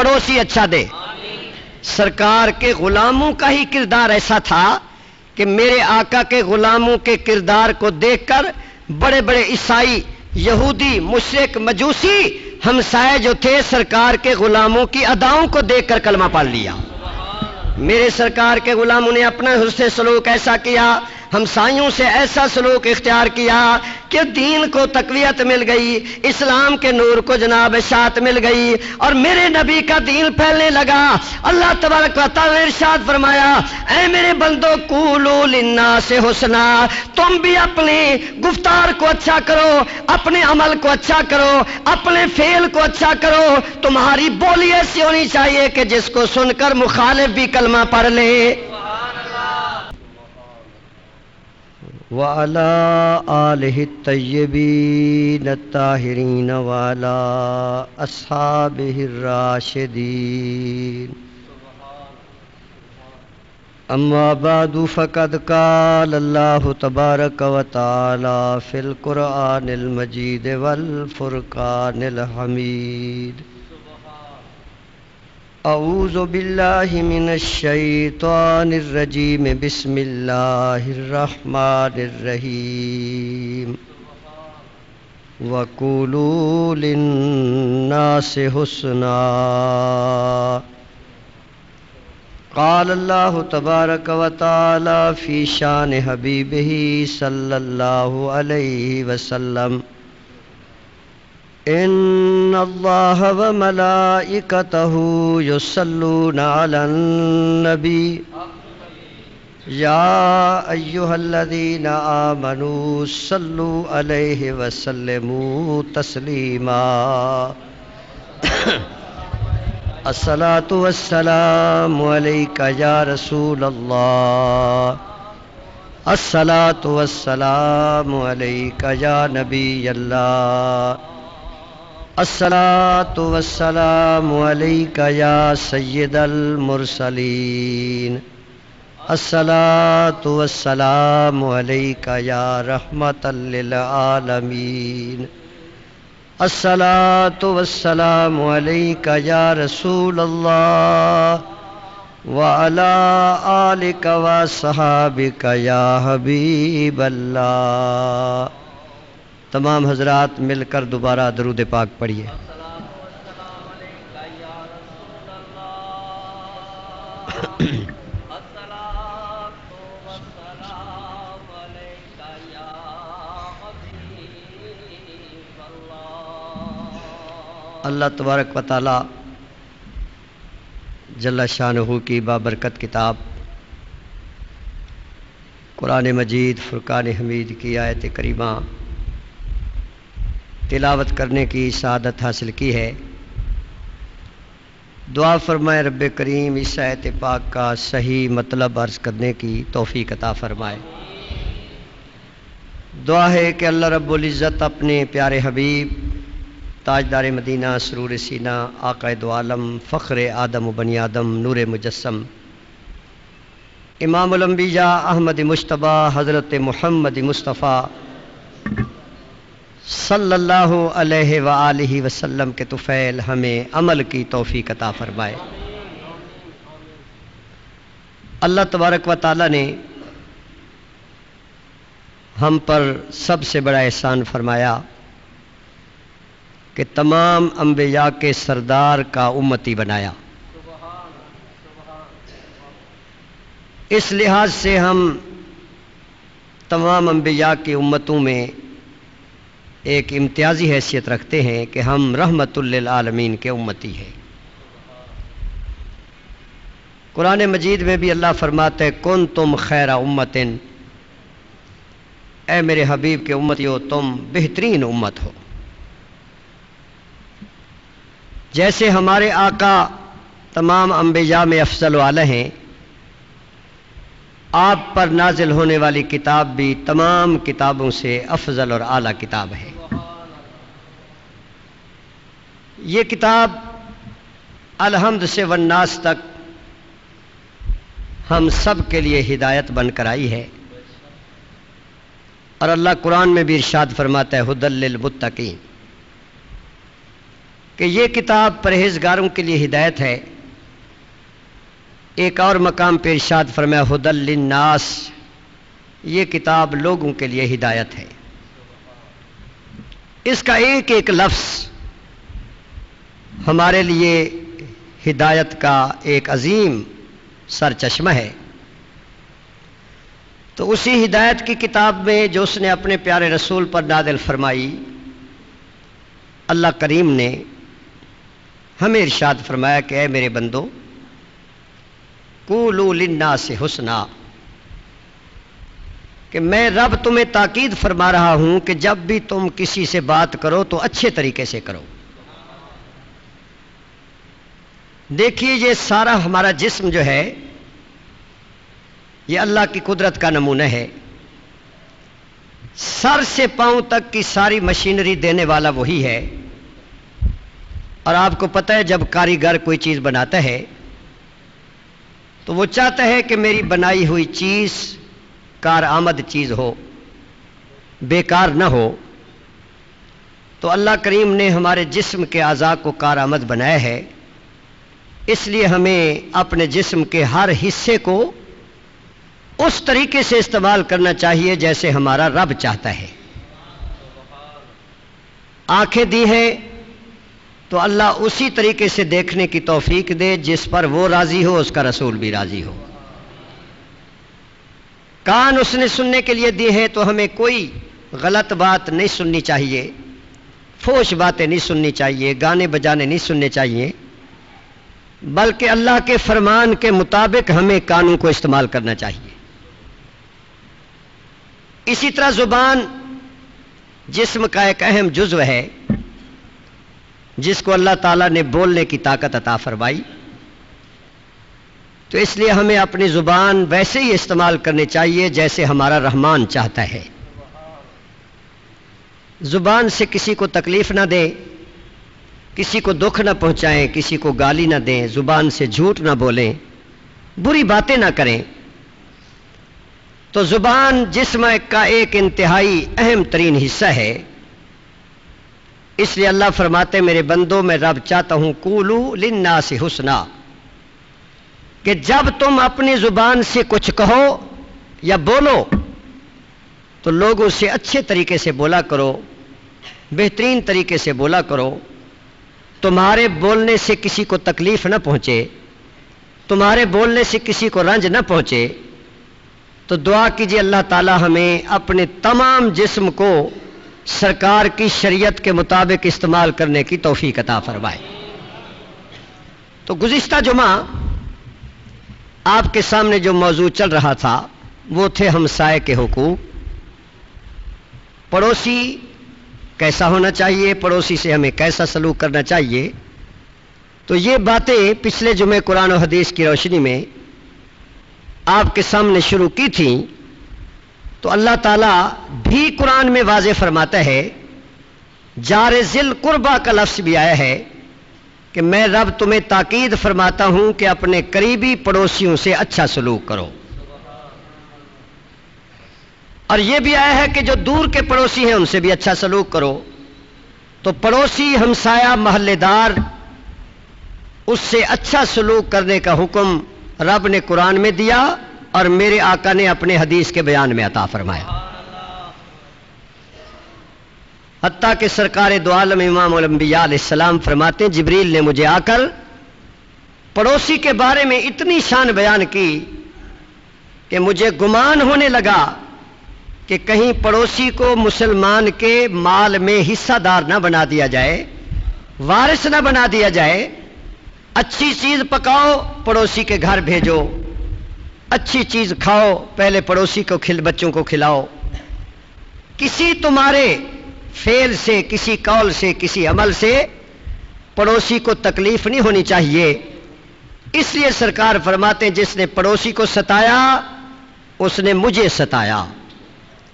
پڑوسی اچھا دے۔ سرکار کے غلاموں کا ہی کردار ایسا تھا کہ میرے آقا کے غلاموں کے کردار کو دیکھ کر بڑے بڑے عیسائی، یہودی، مشرک، مجوسی ہمسائے جو تھے سرکار کے غلاموں کی اداؤں کو دیکھ کر کلمہ پڑھ لیا۔ میرے سرکار کے غلاموں نے اپنا حسن سلوک ایسا کیا، ہمسائیوں سے ایسا سلوک اختیار کیا کہ دین کو تقویت مل گئی، اسلام کے نور کو جناب اشاعت مل گئی اور میرے نبی کا دین پھیلنے لگا۔ اللہ تبارک و تعالی نے ارشاد فرمایا، اے میرے بندو قولوا للناس حسنا، تم بھی اپنی گفتار کو اچھا کرو، اپنے عمل کو اچھا کرو، اپنے فعل کو اچھا کرو۔ تمہاری بولی ایسی ہونی چاہیے کہ جس کو سن کر مخالف بھی کلمہ پڑھ لے۔ وَعَلَىٰ آلِهِ الطَّيِّبِينَ الطَّاهِرِينَ وَعَلَىٰ أَصْحَابِهِ الرَّاشِدِينَ أَمَّا بَعْدُ فَقَدْ قَالَ اللَّهُ تَبَارَكَ وَتَعَالَىٰ فِي الْقُرْآنِ الْمَجِيدِ وَالْفُرْقَانِ الْحَمِيدِ اعوذ باللہ من الشیطان الرجیم بسم اللہ الرحمن الرحیم وقولوا للناس حسنا قال اللہ تبارک وتعالی فی شان حبیبہ صلی اللہ علیہ وسلم ان اللہ وملائکتہ یصلون علی النبی یا ایہا الذین آمنوا صلوا علیہ وسلموا تسلیما الصلاۃ والسلام علیک یا رسول اللہ الصلاۃ والسلام علیک یا نبی اللہ الصلاۃ والسلام علیک یا سید المرسلین الصلاۃ والسلام علیک یا رحمۃ للعالمین الصلاۃ والسلام علیک یا رسول اللہ وعلی آلک وصحابک یا حبیب اللہ۔ تمام حضرات مل کر دوبارہ درود پاک پڑھیے۔ اللہ تبارک و تعالی جل شانہ کی بابرکت کتاب قرآن مجید فرقان حمید کی آیت کریمہ تلاوت کرنے کی سعادت حاصل کی ہے۔ دعا فرمائے رب کریم اس آیت پاک کا صحیح مطلب عرض کرنے کی توفیق عطا فرمائے۔ دعا ہے کہ اللہ رب العزت اپنے پیارے حبیب تاجدار مدینہ سرور سینہ آقا دو عالم فخر آدم و بنی آدم نور مجسم امام الانبیاء احمد مجتبی حضرت محمد مصطفیٰ صلی اللہ علیہ وآلہ وسلم کے طفیل ہمیں عمل کی توفیق عطا فرمائے۔ اللہ تبارک و تعالی نے ہم پر سب سے بڑا احسان فرمایا کہ تمام انبیاء کے سردار کا امتی بنایا۔ اس لحاظ سے ہم تمام انبیاء کی امتوں میں ایک امتیازی حیثیت رکھتے ہیں کہ ہم رحمت للعالمین کے امتی ہیں۔ قرآن مجید میں بھی اللہ فرماتے ہیں کنتم خیر امت، اے میرے حبیب کے امتیو تم بہترین امت ہو۔ جیسے ہمارے آقا تمام انبیاء میں افضل والا ہیں، آپ پر نازل ہونے والی کتاب بھی تمام کتابوں سے افضل اور اعلیٰ کتاب ہے۔ یہ کتاب الحمد سے والناس تک ہم سب کے لیے ہدایت بن کر آئی ہے، اور اللہ قرآن میں بھی ارشاد فرماتا ہے ھدی للمتقین، کہ یہ کتاب پرہیزگاروں کے لیے ہدایت ہے۔ ایک اور مقام پہ ارشاد فرمایا ھدی للناس، یہ کتاب لوگوں کے لیے ہدایت ہے۔ اس کا ایک ایک لفظ ہمارے لیے ہدایت کا ایک عظیم سرچشمہ ہے۔ تو اسی ہدایت کی کتاب میں جو اس نے اپنے پیارے رسول پر نازل فرمائی، اللہ کریم نے ہمیں ارشاد فرمایا کہ اے میرے بندو، قولوا للناس حسنا، کہ میں رب تمہیں تاکید فرما رہا ہوں کہ جب بھی تم کسی سے بات کرو تو اچھے طریقے سے کرو۔ دیکھیے یہ سارا ہمارا جسم جو ہے یہ اللہ کی قدرت کا نمونہ ہے۔ سر سے پاؤں تک کی ساری مشینری دینے والا وہی ہے۔ اور آپ کو پتہ ہے جب کاریگر کوئی چیز بناتا ہے تو وہ چاہتا ہے کہ میری بنائی ہوئی چیز کارآمد چیز ہو، بیکار نہ ہو۔ تو اللہ کریم نے ہمارے جسم کے اعضاء کو کارآمد بنایا ہے، اس لیے ہمیں اپنے جسم کے ہر حصے کو اس طریقے سے استعمال کرنا چاہیے جیسے ہمارا رب چاہتا ہے۔ آنکھیں دی ہیں تو اللہ اسی طریقے سے دیکھنے کی توفیق دے جس پر وہ راضی ہو، اس کا رسول بھی راضی ہو۔ کان اس نے سننے کے لیے دیے ہیں تو ہمیں کوئی غلط بات نہیں سننی چاہیے، فحش باتیں نہیں سننی چاہیے، گانے بجانے نہیں سننے چاہیے، بلکہ اللہ کے فرمان کے مطابق ہمیں کانوں کو استعمال کرنا چاہیے۔ اسی طرح زبان جسم کا ایک اہم جزو ہے جس کو اللہ تعالیٰ نے بولنے کی طاقت عطا فرمائی، تو اس لیے ہمیں اپنی زبان ویسے ہی استعمال کرنی چاہیے جیسے ہمارا رحمان چاہتا ہے۔ زبان سے کسی کو تکلیف نہ دیں، کسی کو دکھ نہ پہنچائیں، کسی کو گالی نہ دیں، زبان سے جھوٹ نہ بولیں، بری باتیں نہ کریں۔ تو زبان جسم کا ایک انتہائی اہم ترین حصہ ہے۔ اس لیے اللہ فرماتے میرے بندوں میں رب چاہتا ہوں قولوا للناس حسنا، کہ جب تم اپنی زبان سے کچھ کہو یا بولو تو لوگوں سے اچھے طریقے سے بولا کرو، بہترین طریقے سے بولا کرو، تمہارے بولنے سے کسی کو تکلیف نہ پہنچے، تمہارے بولنے سے کسی کو رنج نہ پہنچے۔ تو دعا کیجیے اللہ تعالی ہمیں اپنے تمام جسم کو سرکار کی شریعت کے مطابق استعمال کرنے کی توفیق عطا فرمائے۔ تو گزشتہ جمعہ آپ کے سامنے جو موضوع چل رہا تھا وہ تھے ہمسائے کے حقوق، پڑوسی کیسا ہونا چاہیے، پڑوسی سے ہمیں کیسا سلوک کرنا چاہیے۔ تو یہ باتیں پچھلے جمعے قرآن و حدیث کی روشنی میں آپ کے سامنے شروع کی تھیں۔ تو اللہ تعالیٰ بھی قرآن میں واضح فرماتا ہے، جار ذی القربہ کا لفظ بھی آیا ہے کہ میں رب تمہیں تاکید فرماتا ہوں کہ اپنے قریبی پڑوسیوں سے اچھا سلوک کرو۔ اور یہ بھی آیا ہے کہ جو دور کے پڑوسی ہیں ان سے بھی اچھا سلوک کرو۔ تو پڑوسی، ہمسایہ، محلے دار، اس سے اچھا سلوک کرنے کا حکم رب نے قرآن میں دیا اور میرے آقا نے اپنے حدیث کے بیان میں عطا فرمایا۔ حتیٰ کہ سرکار دو عالم امام الانبیاء علیہ السلام فرماتے ہیں جبریل نے مجھے آ کر پڑوسی کے بارے میں اتنی شان بیان کی کہ مجھے گمان ہونے لگا کہ کہیں پڑوسی کو مسلمان کے مال میں حصہ دار نہ بنا دیا جائے، وارث نہ بنا دیا جائے۔ اچھی چیز پکاؤ، پڑوسی کے گھر بھیجو، اچھی چیز کھاؤ، پہلے پڑوسی کو بچوں کو کھلاؤ۔ کسی تمہارے فعل سے، کسی قول سے، کسی عمل سے پڑوسی کو تکلیف نہیں ہونی چاہیے۔ اس لیے سرکار فرماتے ہیں جس نے پڑوسی کو ستایا اس نے مجھے ستایا،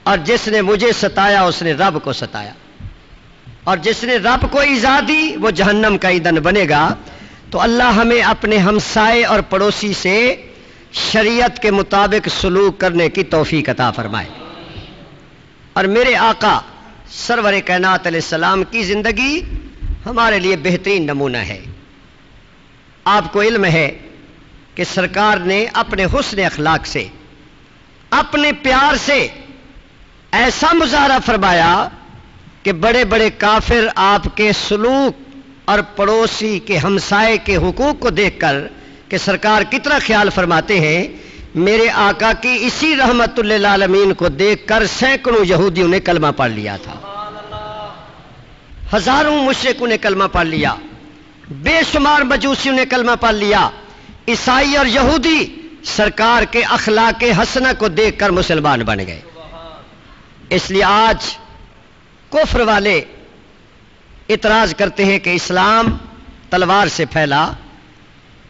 اور جس نے مجھے ستایا اس نے رب کو ستایا، اور جس نے رب کو ایذا دی وہ جہنم کا ایندھن بنے گا۔ تو اللہ ہمیں اپنے ہمسائے اور پڑوسی سے شریعت کے مطابق سلوک کرنے کی توفیق عطا فرمائے۔ اور میرے آقا سرور کائنات علیہ السلام کی زندگی ہمارے لیے بہترین نمونہ ہے۔ آپ کو علم ہے کہ سرکار نے اپنے حسن اخلاق سے، اپنے پیار سے ایسا مظاہرہ فرمایا کہ بڑے بڑے کافر آپ کے سلوک اور پڑوسی کے ہمسائے کے حقوق کو دیکھ کر کہ سرکار کتنا خیال فرماتے ہیں، میرے آقا کی اسی رحمت للعالمین کو دیکھ کر سینکڑوں یہودیوں نے کلمہ پڑھ لیا تھا، ہزاروں مشرکوں نے کلمہ پڑھ لیا، بے شمار مجوسیوں نے کلمہ پڑھ لیا، عیسائی اور یہودی سرکار کے اخلاق حسنہ کو دیکھ کر مسلمان بن گئے۔ اس لیے آج کفر والے اعتراض کرتے ہیں کہ اسلام تلوار سے پھیلا،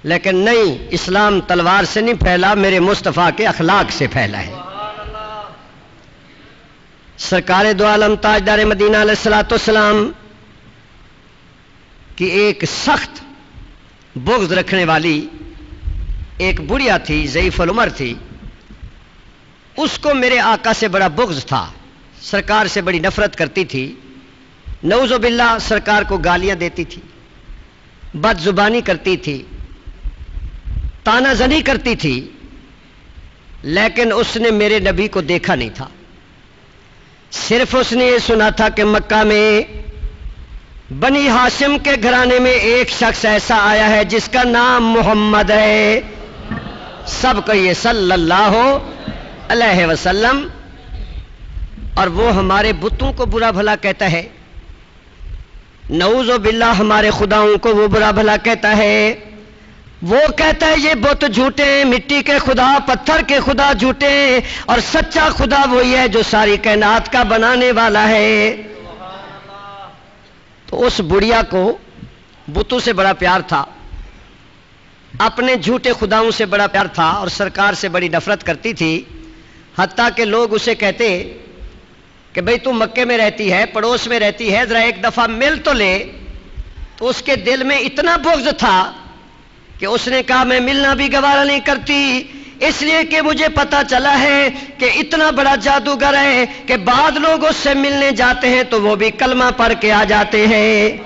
لیکن نہیں، اسلام تلوار سے نہیں پھیلا، میرے مصطفیٰ کے اخلاق سے پھیلا ہے۔ سرکار دو عالم تاجدار مدینہ علیہ الصلوۃ والسلام کی ایک سخت بغض رکھنے والی ایک بڑھیا تھی، ضعیف العمر تھی، اس کو میرے آقا سے بڑا بغض تھا، سرکار سے بڑی نفرت کرتی تھی، نعوذ باللہ سرکار کو گالیاں دیتی تھی، بد زبانی کرتی تھی، تانا زنی کرتی تھی، لیکن اس نے میرے نبی کو دیکھا نہیں تھا، صرف اس نے یہ سنا تھا کہ مکہ میں بنی ہاشم کے گھرانے میں ایک شخص ایسا آیا ہے جس کا نام محمد ہے، سب کہیے صلی اللہ علیہ وسلم، اور وہ ہمارے بتوں کو برا بھلا کہتا ہے، نعوذ باللہ ہمارے خداؤں کو وہ برا بھلا کہتا ہے، وہ کہتا ہے یہ بت جھوٹے ہیں، مٹی کے خدا، پتھر کے خدا جھوٹے ہیں، اور سچا خدا وہی ہے جو ساری کائنات کا بنانے والا ہے۔ تو اس بڑھیا کو بتوں سے بڑا پیار تھا، اپنے جھوٹے خداؤں سے بڑا پیار تھا، اور سرکار سے بڑی نفرت کرتی تھی، حتیٰ کہ لوگ اسے کہتے کہ بھئی تو مکے میں رہتی ہے، پڑوس میں رہتی ہے، ذرا ایک دفعہ مل تو لے۔ تو اس کے دل میں اتنا بغض تھا کہ اس نے کہا میں ملنا بھی گوارا نہیں کرتی، اس لیے کہ مجھے پتا چلا ہے کہ اتنا بڑا جادوگر ہے کہ بعض لوگ اس سے ملنے جاتے ہیں تو وہ بھی کلمہ پڑھ کے آ جاتے ہیں۔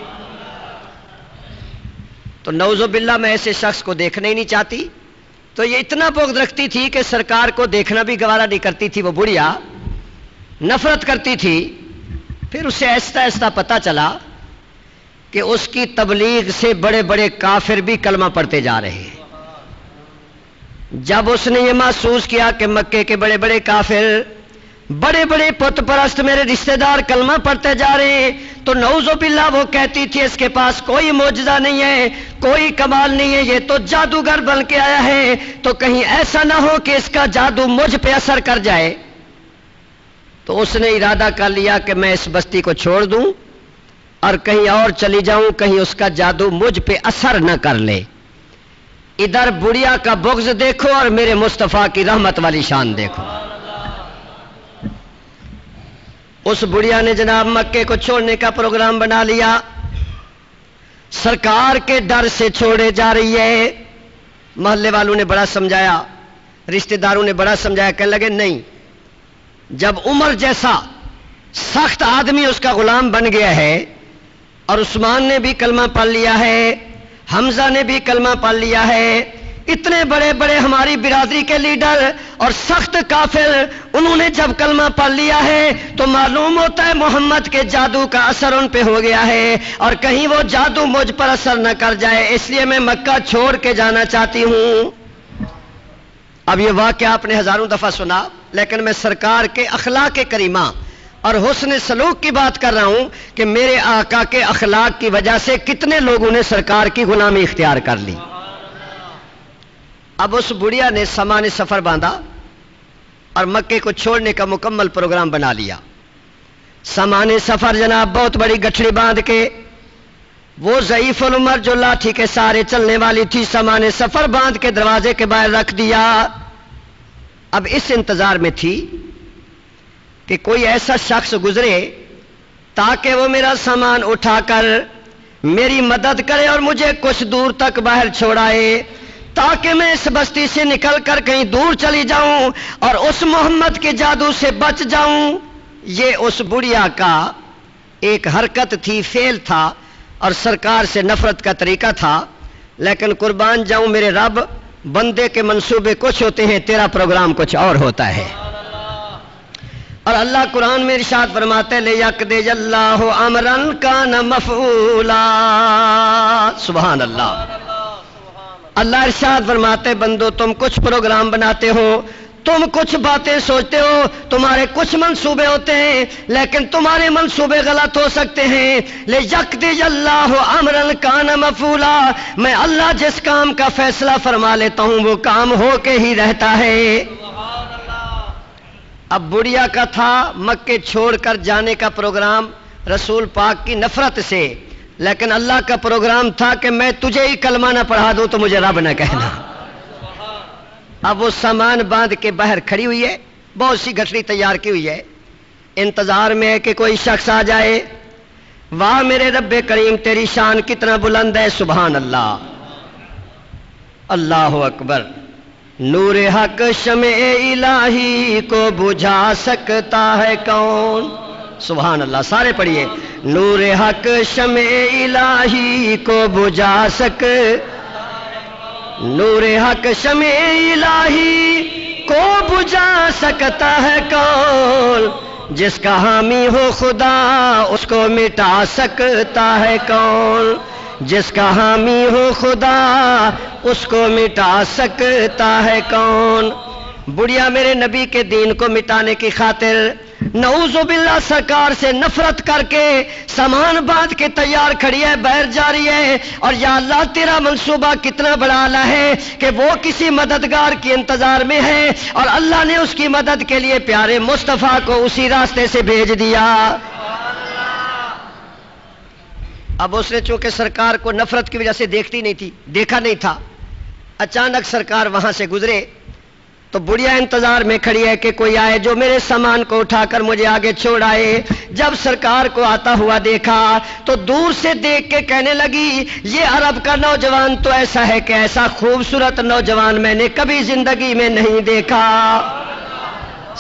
تو نعوذ باللہ میں ایسے شخص کو دیکھنا ہی نہیں چاہتی، تو یہ اتنا بغض رکھتی تھی کہ سرکار کو دیکھنا بھی گوارا نہیں کرتی تھی، وہ بڑھیا نفرت کرتی تھی۔ پھر اسے ایسا ایسا پتا چلا کہ اس کی تبلیغ سے بڑے بڑے کافر بھی کلمہ پڑھتے جا رہے ہیں۔ جب اس نے یہ محسوس کیا کہ مکے کے بڑے بڑے کافر، بڑے بڑے پت پرست میرے رشتہ دار کلمہ پڑھتے جا رہے ہیں، تو نعوذ باللہ وہ کہتی تھی اس کے پاس کوئی معجزہ نہیں ہے، کوئی کمال نہیں ہے، یہ تو جادوگر بن کے آیا ہے، تو کہیں ایسا نہ ہو کہ اس کا جادو مجھ پہ اثر کر جائے۔ تو اس نے ارادہ کر لیا کہ میں اس بستی کو چھوڑ دوں اور کہیں اور چلی جاؤں، کہیں اس کا جادو مجھ پہ اثر نہ کر لے۔ ادھر بڑھیا کا بغض دیکھو اور میرے مصطفیٰ کی رحمت والی شان دیکھو۔ اس بڑھیا نے جناب مکے کو چھوڑنے کا پروگرام بنا لیا، سرکار کے ڈر سے چھوڑے جا رہی ہے۔ محلے والوں نے بڑا سمجھایا، رشتہ داروں نے بڑا سمجھایا، کہنے لگے نہیں، جب عمر جیسا سخت آدمی اس کا غلام بن گیا ہے، اور عثمان نے بھی کلمہ پڑھ لیا ہے، حمزہ نے بھی کلمہ پڑھ لیا ہے، اتنے بڑے بڑے ہماری برادری کے لیڈر اور سخت کافر، انہوں نے جب کلمہ پڑھ لیا ہے تو معلوم ہوتا ہے محمد کے جادو کا اثر ان پہ ہو گیا ہے، اور کہیں وہ جادو مجھ پر اثر نہ کر جائے، اس لیے میں مکہ چھوڑ کے جانا چاہتی ہوں۔ اب یہ واقعہ آپ نے ہزاروں دفعہ سنا، لیکن میں سرکار کے اخلاق کریمہ اور حسن سلوک کی بات کر رہا ہوں کہ میرے آقا کے اخلاق کی وجہ سے کتنے لوگوں نے سرکار کی غلامی اختیار کر لی۔ اب اس بڑھیا نے سامان سفر باندھا اور مکے کو چھوڑنے کا مکمل پروگرام بنا لیا۔ سامان سفر جناب بہت بڑی گٹھڑی باندھ کے، وہ ضعیف العمر جو لاٹھی کے سارے چلنے والی تھی، سامان سفر باندھ کے دروازے کے باہر رکھ دیا۔ اب اس انتظار میں تھی کہ کوئی ایسا شخص گزرے تاکہ وہ میرا سامان اٹھا کر میری مدد کرے اور مجھے کچھ دور تک باہر چھوڑائے، تاکہ میں اس بستی سے نکل کر کہیں دور چلی جاؤں اور اس محمد کے جادو سے بچ جاؤں۔ یہ اس بڑھیا کا ایک حرکت تھی، فعل تھا، اور سرکار سے نفرت کا طریقہ تھا، لیکن قربان جاؤں میرے رب، بندے کے منصوبے کچھ ہوتے ہیں، تیرا پروگرام کچھ اور ہوتا ہے۔ اور اللہ قرآن میں ارشاد فرماتے ہیں لِيَقْضِيَ اللَّهُ أَمْرًا كَانَ مَفْعُولًا، سبحان اللہ۔ اللہ ارشاد فرماتے بندو تم کچھ پروگرام بناتے ہو، تم کچھ باتیں سوچتے ہو، تمہارے کچھ منصوبے ہوتے ہیں، لیکن تمہارے منصوبے غلط ہو سکتے ہیں۔ لِيَقْضِيَ اللَّهُ أَمْرًا كَانَ مَفْعُولًا، میں اللہ جس کام کا فیصلہ فرما لیتا ہوں وہ کام ہو کے ہی رہتا ہے۔ اب بڑھیا کا تھا مکے چھوڑ کر جانے کا پروگرام رسول پاک کی نفرت سے، لیکن اللہ کا پروگرام تھا کہ میں تجھے ہی کلمہ نہ پڑھا دوں تو مجھے رب نہ کہنا۔ اب وہ سامان باندھ کے باہر کھڑی ہوئی ہے، بہت سی گٹھڑی تیار کی ہوئی ہے، انتظار میں ہے کہ کوئی شخص آ جائے۔ واہ میرے رب کریم تیری شان کتنا بلند ہے، سبحان اللہ، اللہ اکبر۔ نور حق شمع الہی کو بجھا سکتا ہے کون، سبحان اللہ، سارے پڑھیے۔ نور حق شمع الہی کو بجھا نور حق شمع الہی کو بجھا سکتا ہے کون، جس کا حامی ہو خدا اس کو مٹا سکتا ہے کون، جس کا حامی ہو خدا اس کو مٹا سکتا ہے کون۔ بڑھیا میرے نبی کے دین کو مٹانے کی خاطر نعوذ باللہ سرکار سے نفرت کر کے سامان باندھ کے تیار کھڑی ہے، باہر جا رہی ہے، اور یا اللہ تیرا منصوبہ کتنا بڑا اعلیٰ ہے کہ وہ کسی مددگار کے انتظار میں ہے، اور اللہ نے اس کی مدد کے لیے پیارے مصطفیٰ کو اسی راستے سے بھیج دیا۔ اب اس نے چونکہ سرکار کو نفرت کی وجہ سے دیکھا نہیں تھا، اچانک سرکار وہاں سے گزرے تو بڑھیا انتظار میں کھڑی ہے کہ کوئی آئے جو میرے سامان کو اٹھا کر مجھے آگے چھوڑ آئے۔ جب سرکار کو آتا ہوا دیکھا تو دور سے دیکھ کے کہنے لگی یہ عرب کا نوجوان تو ایسا ہے کہ ایسا خوبصورت نوجوان میں نے کبھی زندگی میں نہیں دیکھا،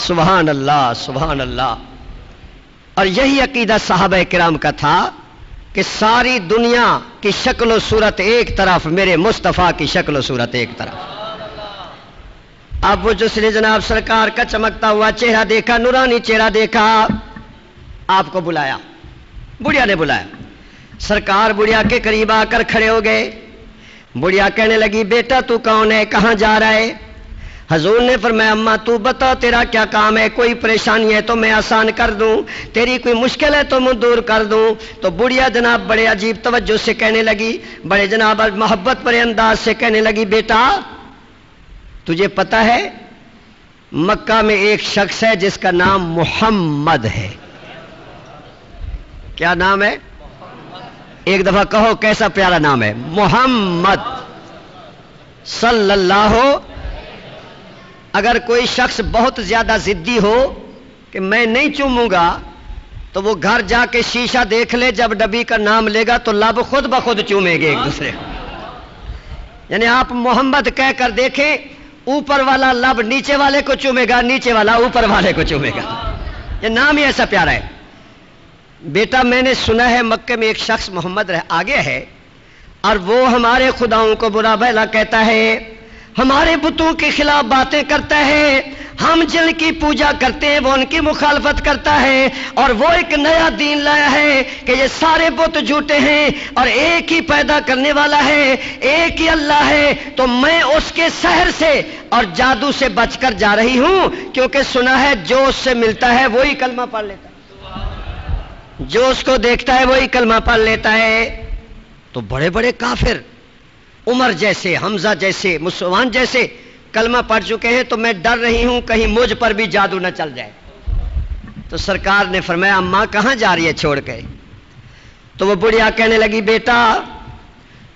سبحان اللہ سبحان اللہ۔ اور یہی عقیدہ صحابہ کرام کا تھا کہ ساری دنیا کی شکل و صورت ایک طرف، میرے مصطفیٰ کی شکل و صورت ایک طرف۔ اب وہ جس نے جناب سرکار کا چمکتا ہوا چہرہ دیکھا، نورانی چہرہ دیکھا، آپ کو بلایا، بڑھیا نے بلایا۔ سرکار بڑھیا کے قریب آ کر کھڑے ہو گئے۔ بڑھیا کہنے لگی بیٹا تو کون ہے، کہاں جا رہا ہے؟ حضور نے فرمایا اماں تو بتا تیرا کیا کام ہے، کوئی پریشانی ہے تو میں آسان کر دوں، تیری کوئی مشکل ہے تو میں دور کر دوں۔ تو بڑھیا جناب بڑے عجیب توجہ سے کہنے لگی، بڑے جناب محبت بڑے انداز سے کہنے لگی بیٹا تجھے پتہ ہے مکہ میں ایک شخص ہے جس کا نام محمد ہے۔ کیا نام ہے؟ ایک دفعہ کہو کیسا پیارا نام ہے، محمد صلی اللہ۔ اگر کوئی شخص بہت زیادہ ضدی ہو کہ میں نہیں چوموں گا تو وہ گھر جا کے شیشہ دیکھ لے، جب نبی کا نام لے گا تو لب خود بخود چومیں گے ایک دوسرے کو۔ یعنی آپ محمد کہہ کر دیکھیں، اوپر والا لب نیچے والے کو چومے گا، نیچے والا اوپر والے کو چومے گا، یہ نام ہی ایسا پیارا ہے۔ بیٹا میں نے سنا ہے مکے میں ایک شخص محمد آگے ہے اور وہ ہمارے خداؤں کو برا بھلا کہتا ہے، ہمارے بتوں کے خلاف باتیں کرتا ہے، ہم جن کی پوجا کرتے ہیں وہ ان کی مخالفت کرتا ہے، اور وہ ایک نیا دین لایا ہے کہ یہ سارے بت جھوٹے ہیں اور ایک ہی پیدا کرنے والا ہے، ایک ہی اللہ ہے۔ تو میں اس کے سحر سے اور جادو سے بچ کر جا رہی ہوں، کیونکہ سنا ہے جو اس سے ملتا ہے وہی کلمہ پڑھ لیتا ہے، جو اس کو دیکھتا ہے وہی کلمہ پڑھ لیتا ہے۔ تو بڑے بڑے کافر عمر جیسے، حمزہ جیسے، مسلمان جیسے کلمہ پڑھ چکے ہیں، تو میں ڈر رہی ہوں کہیں مجھ پر بھی جادو نہ چل جائے۔ تو سرکار نے فرمایا اماں کہاں جا رہی ہے چھوڑ کے؟ تو وہ بڑھیا کہنے لگی بیٹا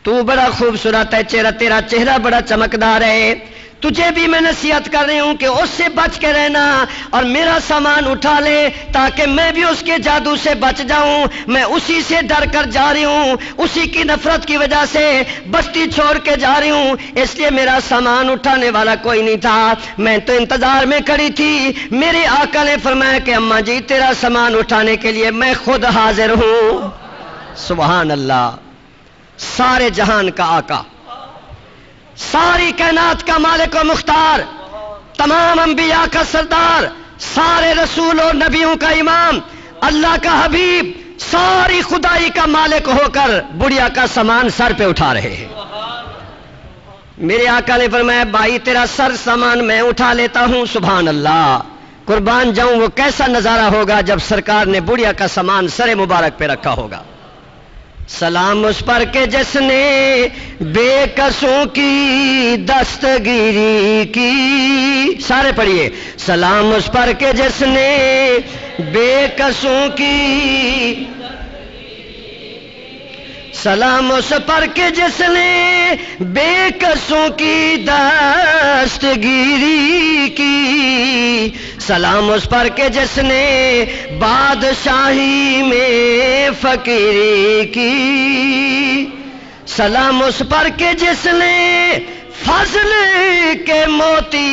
تو بڑا خوبصورت ہے، تیرا چہرہ بڑا چمکدار ہے، تجھے بھی میں نصیحت کر رہی ہوں کہ اس سے بچ کے رہنا اور میرا سامان اٹھا لے تاکہ میں بھی اس کے جادو سے بچ جاؤں۔ میں اسی سے ڈر کر جا رہی ہوں، اسی کی نفرت کی وجہ سے بستی چھوڑ کے جا رہی ہوں، اس لیے میرا سامان اٹھانے والا کوئی نہیں تھا، میں تو انتظار میں کھڑی تھی۔ میرے آقا نے فرمایا کہ اماں جی تیرا سامان اٹھانے کے لیے میں خود حاضر ہوں۔ سبحان اللہ، سارے جہان کا آقا، ساری کائنات کا مالک و مختار، تمام انبیاء کا سردار، سارے رسول اور نبیوں کا امام، اللہ کا حبیب، ساری خدائی کا مالک ہو کر بڑھیا کا سامان سر پہ اٹھا رہے ہیں۔ میرے آقا نے فرمایا بھائی تیرا سر سامان میں اٹھا لیتا ہوں۔ سبحان اللہ، قربان جاؤں وہ کیسا نظارہ ہوگا جب سرکار نے بڑھیا کا سامان سر مبارک پہ رکھا ہوگا۔ سلام اس پر کہ جس نے بے کسوں کی دستگیری کی، سارے پڑھیے، سلام اس پر کہ جس نے بے کسوں کی، سلام اس پر کہ جس نے بے کسوں کی دستگیری کی، سلام اس پر کہ جس نے بادشاہی میں فقیری کی، سلام اس پر کہ جس نے فضل کے موتی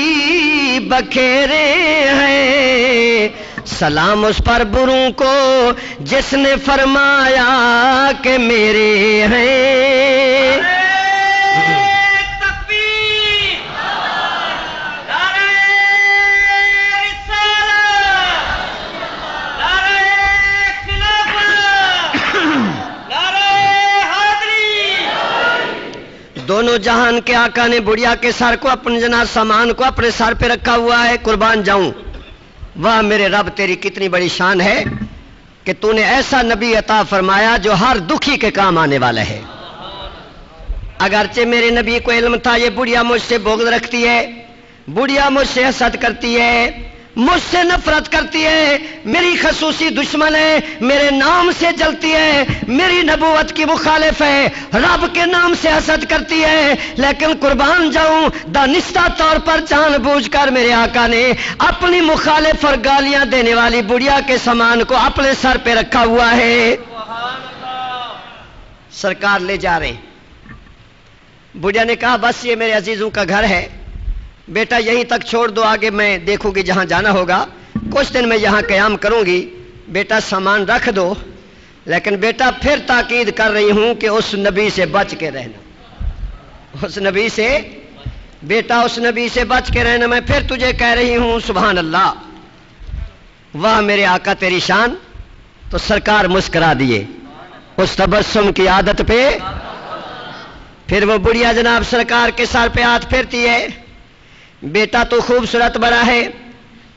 بکھیرے ہیں، سلام اس پر بروں کو جس نے فرمایا کہ میرے ہیں۔ دونوں جہان کے آقا نے بڑھیا کے سر کو، اپنے جناب سامان کو اپنے سر پہ رکھا ہوا ہے۔ قربان جاؤں، واہ میرے رب تیری کتنی بڑی شان ہے کہ تو نے ایسا نبی عطا فرمایا جو ہر دکھی کے کام آنے والا ہے۔ اگرچہ میرے نبی کو علم تھا یہ بڑھیا مجھ سے بغض رکھتی ہے، بڑھیا مجھ سے حسد کرتی ہے، مجھ سے نفرت کرتی ہے، میری خصوصی دشمن ہے، میرے نام سے جلتی ہے، میری نبوت کی مخالف ہے، رب کے نام سے حسد کرتی ہے، لیکن قربان جاؤں دانستہ طور پر جان بوجھ کر میرے آقا نے اپنی مخالف اور گالیاں دینے والی بڑھیا کے سامان کو اپنے سر پہ رکھا ہوا ہے۔ سرکار لے جا رہے ہیں، بڑھیا نے کہا بس یہ میرے عزیزوں کا گھر ہے، بیٹا یہیں تک چھوڑ دو، آگے میں دیکھوں گی جہاں جانا ہوگا، کچھ دن میں یہاں قیام کروں گی، بیٹا سامان رکھ دو، لیکن بیٹا پھر تاکید کر رہی ہوں کہ اس نبی سے بچ کے رہنا، اس نبی سے، بیٹا اس نبی سے بچ کے رہنا، میں پھر تجھے کہہ رہی ہوں۔ سبحان اللہ، واہ میرے آقا تیری شان۔ تو سرکار مسکرا دیے اس تبسم کی عادت پہ، پھر وہ بڑھیا جناب سرکار کے سر پہ ہاتھ پھیرتی ہے، بیٹا تو خوبصورت بڑا ہے،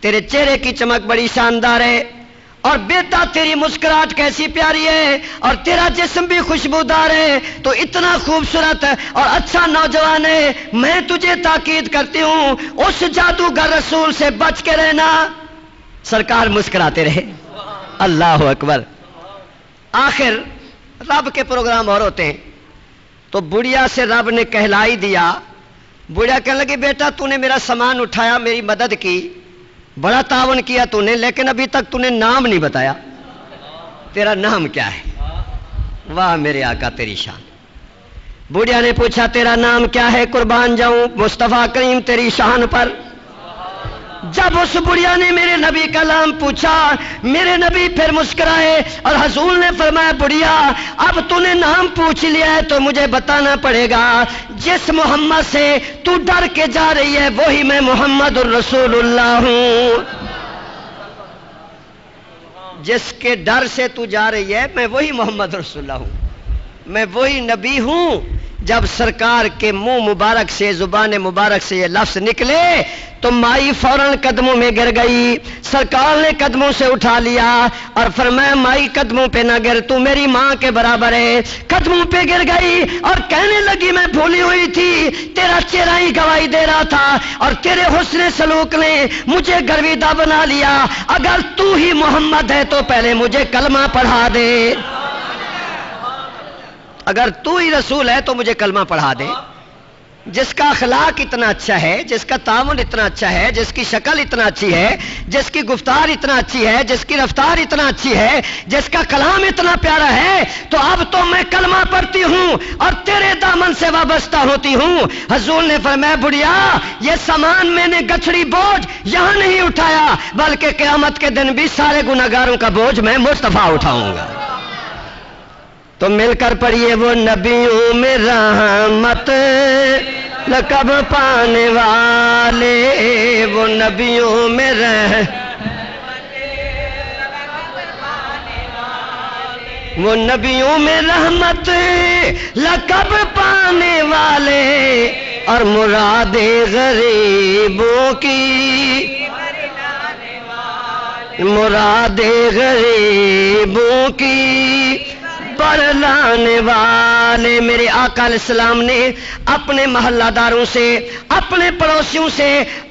تیرے چہرے کی چمک بڑی شاندار ہے، اور بیٹا تیری مسکراہٹ کیسی پیاری ہے، اور تیرا جسم بھی خوشبودار ہے، تو اتنا خوبصورت اور اچھا نوجوان ہے، میں تجھے تاکید کرتی ہوں اس جادوگر رسول سے بچ کے رہنا۔ سرکار مسکراتے رہے۔ اللہ اکبر۔ آخر رب کے پروگرام اور ہوتے ہیں، تو بڑھیا سے رب نے کہلائی دیا۔ بڑھیا کہنے لگی بیٹا تو نے میرا سامان اٹھایا، میری مدد کی، بڑا تعاون کیا تو نے، لیکن ابھی تک تو نے نام نہیں بتایا، تیرا نام کیا ہے؟ واہ میرے آقا تیری شان۔ بڑھیا نے پوچھا تیرا نام کیا ہے؟ قربان جاؤں مصطفیٰ کریم تیری شان پر۔ جب اس بڑھیا نے میرے نبی کا نام پوچھا، میرے نبی پھر مسکرائے اور حضور نے فرمایا بڑھیا اب تو نے نام پوچھ لیا ہے تو مجھے بتانا پڑے گا، جس محمد سے تو ڈر کے جا رہی ہے وہی میں محمد الرسول اللہ ہوں۔ جس کے ڈر سے تو جا رہی ہے میں وہی محمد رسول اللہ ہوں، میں وہی نبی ہوں۔ جب سرکار کے منہ مبارک سے، زبان مبارک سے یہ لفظ نکلے تو مائی فوراً قدموں میں گر گئی۔ سرکار نے قدموں سے اٹھا لیا اور فرمایا مائی قدموں پہ نہ گر، تو میری ماں کے برابر ہے۔ قدموں پہ گر گئی اور کہنے لگی میں بھولی ہوئی تھی، تیرا چہرہ ہی گواہی دے رہا تھا اور تیرے حسن سلوک نے مجھے گرویدہ بنا لیا۔ اگر تو ہی محمد ہے تو پہلے مجھے کلمہ پڑھا دے، اگر تو ہی رسول ہے تو مجھے کلمہ پڑھا دے۔ جس کا اخلاق اتنا اچھا ہے، جس کا تعامل اتنا اچھا ہے، جس کی شکل اتنا اچھی ہے، جس کی گفتار اتنا اچھی ہے، جس کی رفتار اتنا اچھی ہے، جس کا کلام اتنا پیارا ہے، تو اب تو میں کلمہ پڑھتی ہوں اور تیرے دامن سے وابستہ ہوتی ہوں۔ حضور نے فرمایا بڑھیا یہ سامان میں نے گٹھڑی بوجھ یہاں نہیں اٹھایا، بلکہ قیامت کے دن بھی سارے گناہگاروں کا بوجھ میں مصطفیٰ اٹھاؤں گا۔ تو مل کر پڑھیے وہ نبیوں میں رحمت لقب پانے والے، وہ نبیوں میں وہ نبیوں میں رحمت لقب پانے والے، اور مراد غریبوں کی مراد غریبوں کی برلانے والے۔ میرے آقا علیہ السلام نے اپنے محلہ داروں سے، اپنے پڑوسیوں سے،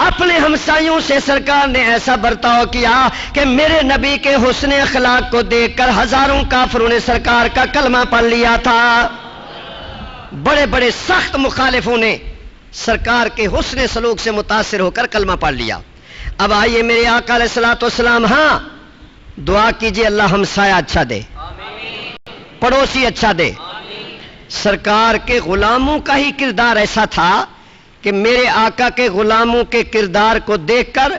اپنے ہمسایوں سے سرکار نے ایسا برتاؤ کیا کہ میرے نبی کے حسن اخلاق کو دیکھ کر ہزاروں کافروں نے سرکار کا کلمہ پڑھ لیا تھا۔ بڑے بڑے سخت مخالفوں نے سرکار کے حسن سلوک سے متاثر ہو کر کلمہ پڑھ لیا۔ اب آئیے میرے آقا علیہ السلام، ہاں دعا کیجئے اللہ ہمسایہ اچھا دے، پڑوسی اچھا دے۔ سرکار کے غلاموں کا ہی کردار ایسا تھا کہ میرے آقا کے غلاموں کے کردار کو دیکھ کر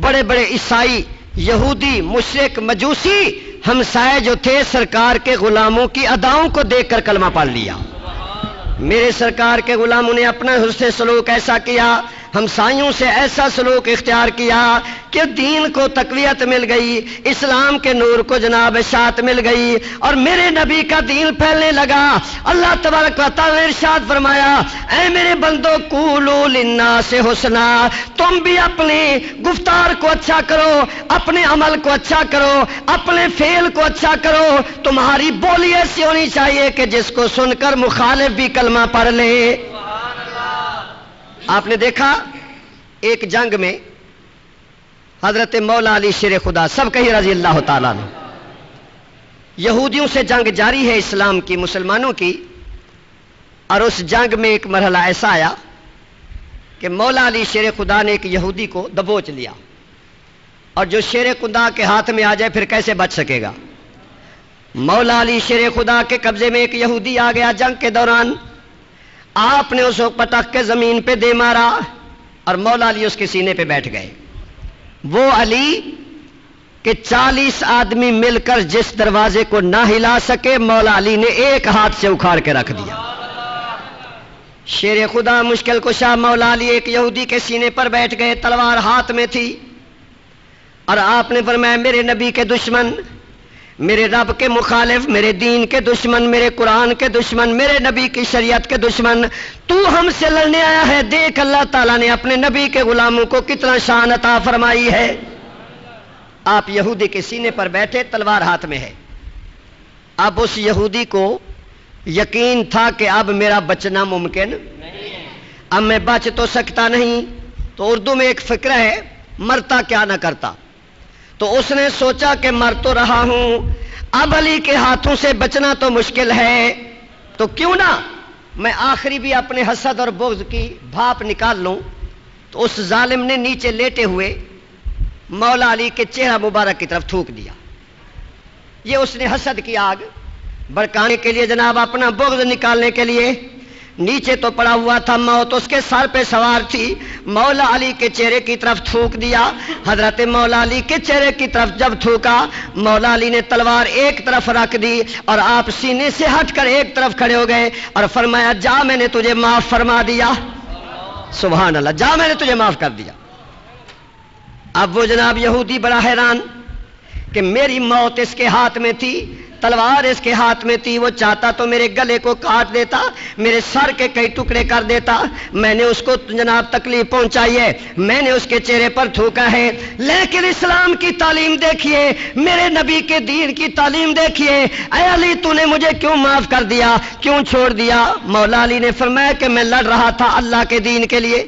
بڑے بڑے عیسائی، یہودی، مشرک، مجوسی ہمسائے جو تھے سرکار کے غلاموں کی اداؤں کو دیکھ کر کلمہ پڑھ لیا۔ میرے سرکار کے غلاموں نے اپنا حسن سلوک ایسا کیا، ہمسائیوں سے ایسا سلوک اختیار کیا کہ دین کو تقویت مل گئی، اسلام کے نور کو جناب اشاعت مل گئی، اور میرے نبی کا دین پھیلنے لگا۔ اللہ تبارک و تعالی نے ارشاد فرمایا، اے میرے بندو قولوا للناس حسنا، تم بھی اپنی گفتار کو اچھا کرو، اپنے عمل کو اچھا کرو، اپنے فعل کو اچھا کرو۔ تمہاری بولی ایسی ہونی چاہیے کہ جس کو سن کر مخالف بھی کلمہ پڑھ لے۔ آپ نے دیکھا ایک جنگ میں حضرت مولا علی شیر خدا سب کہی رضی اللہ تعالیٰ عنہ، یہودیوں سے جنگ جاری ہے اسلام کی، مسلمانوں کی، اور اس جنگ میں ایک مرحلہ ایسا آیا کہ مولا علی شیر خدا نے ایک یہودی کو دبوچ لیا، اور جو شیر خدا کے ہاتھ میں آ جائے پھر کیسے بچ سکے گا۔ مولا علی شیر خدا کے قبضے میں ایک یہودی آ گیا جنگ کے دوران، آپ نے اس کو پٹک کے زمین پہ دے مارا، اور مولا علی اس کے سینے پہ بیٹھ گئے۔ وہ علی کہ 40 آدمی مل کر جس دروازے کو نہ ہلا سکے، مولا علی نے ایک ہاتھ سے اکھاڑ کے رکھ دیا۔ شیر خدا مشکل کشا مولا علی ایک یہودی کے سینے پر بیٹھ گئے، تلوار ہاتھ میں تھی، اور آپ نے فرمایا میرے نبی کے دشمن، میرے رب کے مخالف، میرے دین کے دشمن، میرے قرآن کے دشمن، میرے نبی کی شریعت کے دشمن، تو ہم سے لڑنے آیا ہے، دیکھ اللہ تعالیٰ نے اپنے نبی کے غلاموں کو کتنا شان عطا فرمائی ہے۔ آپ یہودی کے سینے پر بیٹھے، تلوار ہاتھ میں ہے۔ اب اس یہودی کو یقین تھا کہ اب میرا بچنا ممکن نہیں، اب میں بچ تو سکتا نہیں۔ تو اردو میں ایک فقرہ ہے، مرتا کیا نہ کرتا۔ تو اس نے سوچا کہ مر تو رہا ہوں، اب علی کے ہاتھوں سے بچنا تو مشکل ہے، تو کیوں نہ میں آخری بھی اپنے حسد اور بغض کی بھاپ نکال لوں۔ تو اس ظالم نے نیچے لیٹے ہوئے مولا علی کے چہرہ مبارک کی طرف تھوک دیا۔ یہ اس نے حسد کی آگ بھڑکانے کے لیے، جناب اپنا بغض نکالنے کے لیے، نیچے تو پڑا ہوا تھا، موت اس کے سر پہ سوار تھی، مولا علی کے چہرے کی طرف تھوک دیا۔ حضرت مولا علی کے چہرے کی طرف جب تھوکا، مولا علی نے تلوار ایک طرف رکھ دی، اور آپ سینے سے ہٹ کر ایک طرف کھڑے ہو گئے اور فرمایا جا میں نے تجھے معاف فرما دیا۔ سبحان اللہ، جا میں نے تجھے معاف کر دیا۔ اب وہ جناب یہودی بڑا حیران کہ میری موت اس کے ہاتھ میں تھی، تلوار اس کے ہاتھ میں تھی، وہ چاہتا تو میرے گلے کو کاٹ دیتا، میرے سر کے کئی ٹکڑے کر دیتا، میں نے اس کو جناب تکلیف پہنچائی ہے، میں نے اس کے چہرے پر تھوکا ہے، لیکن اسلام کی تعلیم دیکھیے، میرے نبی کے دین کی تعلیم دیکھیے، اے علی تو نے مجھے کیوں معاف کر دیا، کیوں چھوڑ دیا؟ مولا علی نے فرمایا کہ میں لڑ رہا تھا اللہ کے دین کے لیے،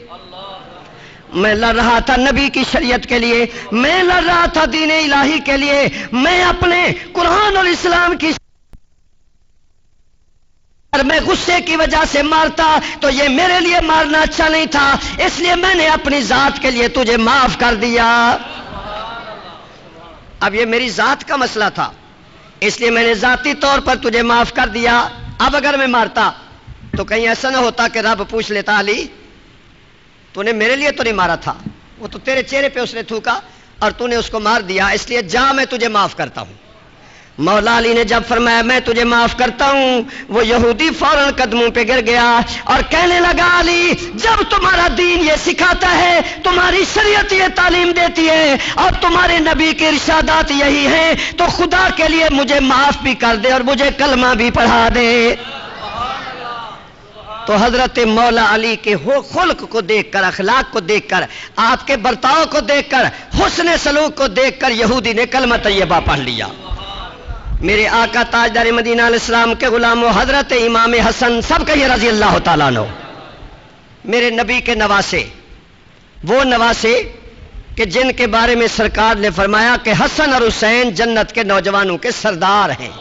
میں لڑ رہا تھا نبی کی شریعت کے لیے، میں لڑ رہا تھا دین الہی کے لیے، میں اپنے قرآن اور اسلام کی، اور میں غصے کی وجہ سے مارتا تو یہ میرے لیے مارنا اچھا نہیں تھا، اس لیے میں نے اپنی ذات کے لیے تجھے معاف کر دیا۔ اب یہ میری ذات کا مسئلہ تھا، اس لیے میں نے ذاتی طور پر تجھے معاف کر دیا۔ اب اگر میں مارتا تو کہیں ایسا نہ ہوتا کہ رب پوچھ لیتا علی تو نے میرے لیے تو نہیں مارا تھا، وہ تو تیرے چہرے پہ اس نے تھوکا اور تو نے اس کو مار دیا، اس لیے جا میں تجھے معاف کرتا ہوں۔ مولا علی نے جب فرمایا میں تجھے معاف کرتا ہوں، وہ یہودی فوراً قدموں پہ گر گیا اور کہنے لگا علی جب تمہارا دین یہ سکھاتا ہے، تمہاری شریعت یہ تعلیم دیتی ہے اور تمہارے نبی کے ارشادات یہی ہیں، تو خدا کے لیے مجھے معاف بھی کر دے اور مجھے کلمہ بھی پڑھا دے۔ تو حضرت مولا علی کے خلق کو دیکھ کر، اخلاق کو دیکھ کر، آپ کے برتاؤ کو دیکھ کر، حسن سلوک کو دیکھ کر یہودی نے کلمہ طیبہ پڑھ لیا۔ میرے آقا تاجدار مدینہ علیہ السلام کے غلاموں حضرت امام حسن، سب کہیے رضی اللہ تعالیٰ عنہ، میرے نبی کے نواسے، وہ نواسے کہ جن کے بارے میں سرکار نے فرمایا کہ حسن اور حسین جنت کے نوجوانوں کے سردار ہیں۔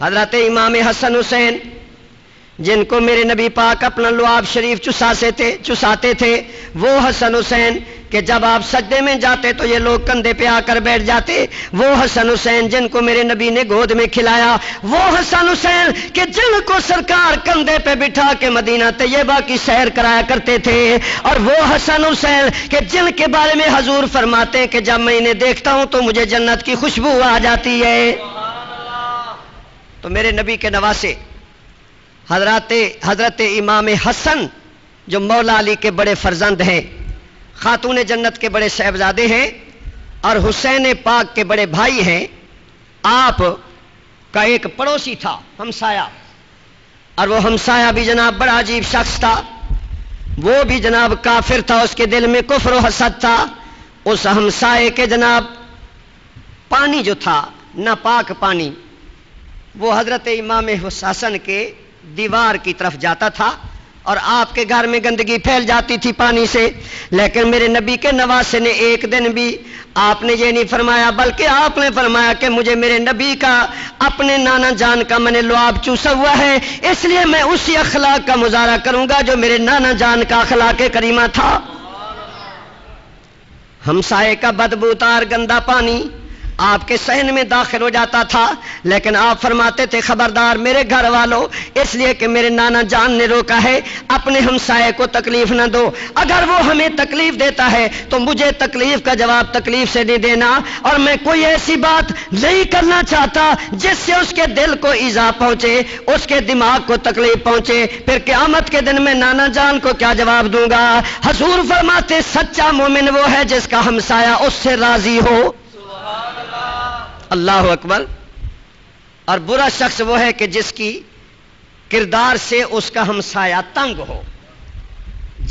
حضرت امام حسن حسین جن کو میرے نبی پاک اپنا لعاب شریف چساتے تھے، وہ حسن حسین کہ جب آپ سجدے میں جاتے تو یہ لوگ کندھے پہ آ کر بیٹھ جاتے، وہ حسن حسین جن کو میرے نبی نے گود میں کھلایا، وہ حسن حسین کہ جن کو سرکار کندھے پہ بٹھا کے مدینہ طیبہ کی سیر کرایا کرتے تھے، اور وہ حسن حسین کہ جن کے بارے میں حضور فرماتے ہیں کہ جب میں انہیں دیکھتا ہوں تو مجھے جنت کی خوشبو آ جاتی ہے۔ تو میرے نبی کے نواسے حضرت امام حسن جو مولا علی کے بڑے فرزند ہیں، خاتون جنت کے بڑے صاحبزادے ہیں، اور حسین پاک کے بڑے بھائی ہیں۔ آپ کا ایک پڑوسی تھا، ہمسایہ، اور وہ ہمسایہ بھی جناب بڑا عجیب شخص تھا، وہ بھی جناب کافر تھا، اس کے دل میں کفر و حسد تھا۔ اس ہمسائے کے جناب پانی جو تھا ناپاک پانی، وہ حضرت امام حسن کے دیوار کی طرف جاتا تھا اور آپ کے گھر میں گندگی پھیل جاتی تھی پانی سے، لیکن میرے نبی کے نواسے نے ایک دن بھی آپ نے یہ نہیں فرمایا، بلکہ آپ نے فرمایا کہ مجھے میرے نبی کا، اپنے نانا جان کا میں نے لعاب چوسا ہوا ہے، اس لیے میں اسی اخلاق کا مظاہرہ کروں گا جو میرے نانا جان کا اخلاق کریمہ تھا۔ ہمسائے کا بدبودار گندا پانی آپ کے صحن میں داخل ہو جاتا تھا، لیکن آپ فرماتے تھے خبردار میرے گھر والوں، اس لیے کہ میرے نانا جان نے روکا ہے، اپنے ہمسائے کو تکلیف نہ دو، اگر وہ ہمیں تکلیف دیتا ہے تو مجھے تکلیف کا جواب تکلیف سے نہیں دینا، اور میں کوئی ایسی بات نہیں کرنا چاہتا جس سے اس کے دل کو ایذا پہنچے، اس کے دماغ کو تکلیف پہنچے، پھر قیامت کے دن میں نانا جان کو کیا جواب دوں گا۔ حضور فرماتے سچا مومن وہ ہے جس کا ہمسایہ اس سے راضی ہو۔ اللہ اکبر۔ اور برا شخص وہ ہے کہ جس کی کردار سے اس کا ہمسایہ تنگ ہو،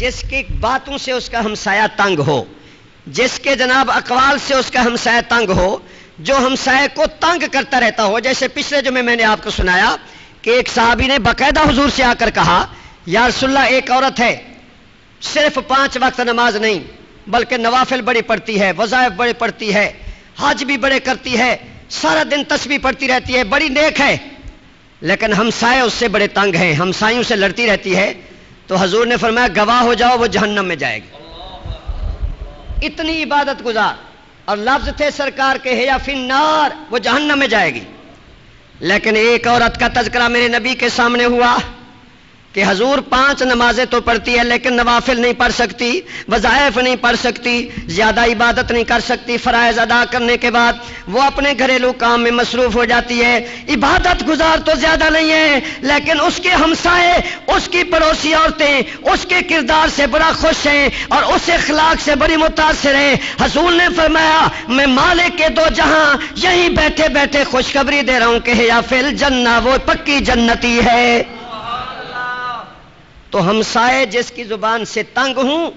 جس کی باتوں سے اس کا ہمسایہ تنگ ہو، جس کے جناب اقوال سے اس کا ہمسایہ تنگ ہو، جو ہمسایہ کو تنگ کرتا رہتا ہو۔ جیسے پچھلے جمعے میں نے آپ کو سنایا کہ ایک صحابی نے باقاعدہ حضور سے آ کر کہا یا رسول اللہ ایک عورت ہے، صرف 5 وقت نماز نہیں بلکہ نوافل بڑی پڑھتی ہے، وظائف بڑے پڑھتی ہے، حج بھی بڑے کرتی ہے، سارا دن تسبیح پڑھتی رہتی ہے، بڑی نیک ہے، لیکن ہمسائے اس سے بڑے تنگ ہیں، ہمسایوں سے لڑتی رہتی ہے۔ تو حضور نے فرمایا گواہ ہو جاؤ وہ جہنم میں جائے گی۔ اتنی عبادت گزار، اور لفظ تھے سرکار کے ہے یا فی النار، وہ جہنم میں جائے گی۔ لیکن ایک عورت کا تذکرہ میرے نبی کے سامنے ہوا کہ حضور 5 نمازیں تو پڑھتی ہے لیکن نوافل نہیں پڑھ سکتی، وظائف نہیں پڑھ سکتی، زیادہ عبادت نہیں کر سکتی، فرائض ادا کرنے کے بعد وہ اپنے گھریلو کام میں مصروف ہو جاتی ہے، عبادت گزار تو زیادہ نہیں ہے، لیکن اس کے ہمسائے، اس کی پڑوسی عورتیں اس کے کردار سے بڑا خوش ہیں اور اس اخلاق سے بڑی متاثر ہیں۔ حضور نے فرمایا میں مالک کے 2 جہاں یہیں بیٹھے بیٹھے خوشخبری دے رہا ہوں کہ یا فی الجنہ، وہ پکی جنتی ہے۔ تو ہمسائے جس کی زبان سے تنگ ہوں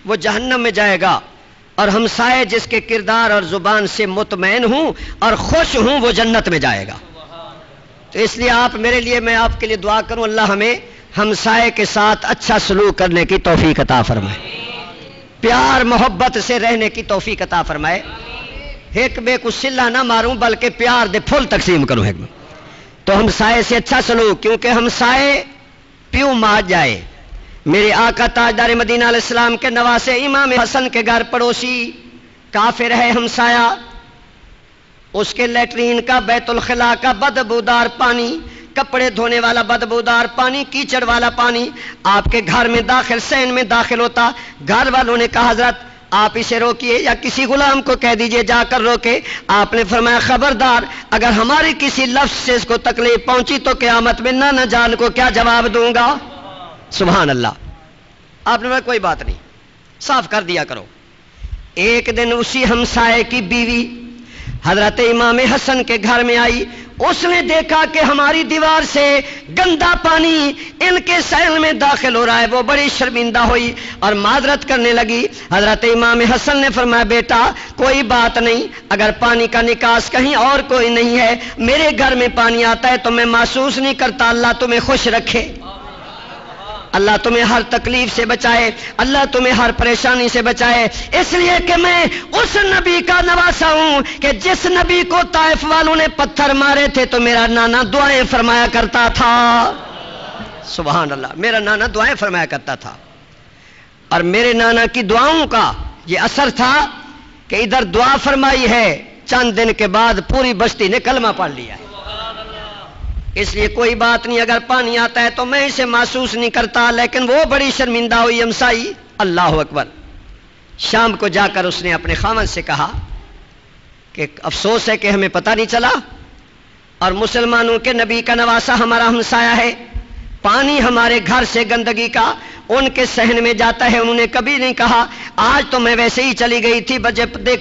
وہ جہنم میں جائے گا، اور ہمسائے جس کے کردار اور زبان سے مطمئن ہوں اور خوش ہوں وہ جنت میں جائے گا۔ تو اس لیے آپ میرے لیے، میں آپ کے لیے دعا کروں اللہ ہمیں ہمسائے کے ساتھ اچھا سلوک کرنے کی توفیق عطا فرمائے، پیار محبت سے رہنے کی توفیق عطا فرمائے، ایک بے کو سلا نہ ماروں بلکہ پیار دے پھول تقسیم کروں۔ تو ہمسائے سے اچھا سلوک، کیونکہ ہمسائے پیو مار جائے۔ میرے آقا تاجدار مدینہ علیہ السلام کے نواسے امام حسن کے گھر پڑوسی کافر ہے ہمسایہ، اس کے لیٹرین کا، بیت الخلاء کا بدبودار پانی، کپڑے دھونے والا بدبودار پانی، کیچڑ والا پانی آپ کے گھر میں داخل، صحن میں داخل ہوتا۔ گھر والوں نے کہا حضرت آپ اسے روکیے یا کسی غلام کو کہہ دیجئے جا کر روکے. آپ نے فرمایا خبردار اگر ہماری کسی لفظ سے اس کو تکلیف پہنچی تو قیامت میں نانا جان کو کیا جواب دوں گا. سبحان اللہ. آپ نے فرمایا کوئی بات نہیں صاف کر دیا کرو. ایک دن اسی ہمسائے کی بیوی حضرت امام حسن کے گھر میں آئی. اس نے دیکھا کہ ہماری دیوار سے گندا پانی ان کے سیل میں داخل ہو رہا ہے. وہ بڑی شرمندہ ہوئی اور معذرت کرنے لگی. حضرت امام حسن نے فرمایا بیٹا کوئی بات نہیں, اگر پانی کا نکاس کہیں اور کوئی نہیں ہے, میرے گھر میں پانی آتا ہے تو میں محسوس نہیں کرتا. اللہ تمہیں خوش رکھے, اللہ تمہیں ہر تکلیف سے بچائے, اللہ تمہیں ہر پریشانی سے بچائے. اس لیے کہ میں اس نبی کا نواسا ہوں کہ جس نبی کو طائف والوں نے پتھر مارے تھے تو میرا نانا دعائیں فرمایا کرتا تھا. سبحان اللہ. میرا نانا دعائیں فرمایا کرتا تھا اور میرے نانا کی دعاؤں کا یہ اثر تھا کہ ادھر دعا فرمائی ہے, چند دن کے بعد پوری بستی نے کلمہ پڑھ لیا ہے. اس لیے کوئی بات نہیں اگر پانی آتا ہے تو میں اسے محسوس نہیں کرتا. لیکن وہ بڑی شرمندہ ہوئی ہمسائی. اللہ اکبر. شام کو جا کر اس نے اپنے خاوند سے کہا کہ افسوس ہے کہ ہمیں پتہ نہیں چلا اور مسلمانوں کے نبی کا نواسا ہمارا ہمسایہ ہے, پانی ہمارے گھر سے گندگی کا ان کے صحن میں جاتا ہے. انہوں نے کبھی نہیں کہا آج تو میں ویسے ہی چلی گئی تھی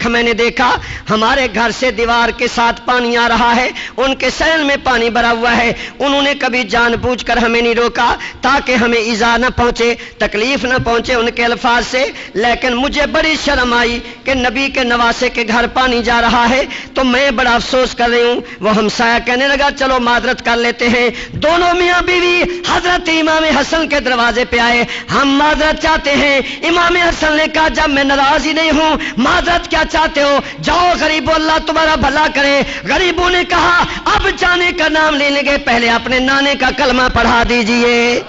میں نے دیکھا ہمارے گھر سے دیوار کے ساتھ پانی آ رہا ہے, ان کے صحن میں پانی بھرا ہوا ہے. انہوں نے کبھی جان بوجھ کر ہمیں نہیں روکا تاکہ ہمیں ایذا نہ پہنچے, تکلیف نہ پہنچے ان کے الفاظ سے. لیکن مجھے بڑی شرم آئی کہ نبی کے نواسے کے گھر پانی جا رہا ہے تو میں بڑا افسوس کر رہی ہوں. وہ ہمسایہ کہنے لگا چلو معذرت کر لیتے ہیں. دونوں میاں بیوی حضرت امام حسن کے دروازے پہ آئے. ہم معذرت چاہتے ہیں. امام حسن نے کہا جب میں ناراض ہی نہیں ہوں معذرت کیا چاہتے ہو, جاؤ غریبو اللہ تمہارا بھلا کرے. غریبوں نے کہا اب جانے کا نام لینے کے پہلے اپنے نانے کا کلمہ پڑھا دیجئے.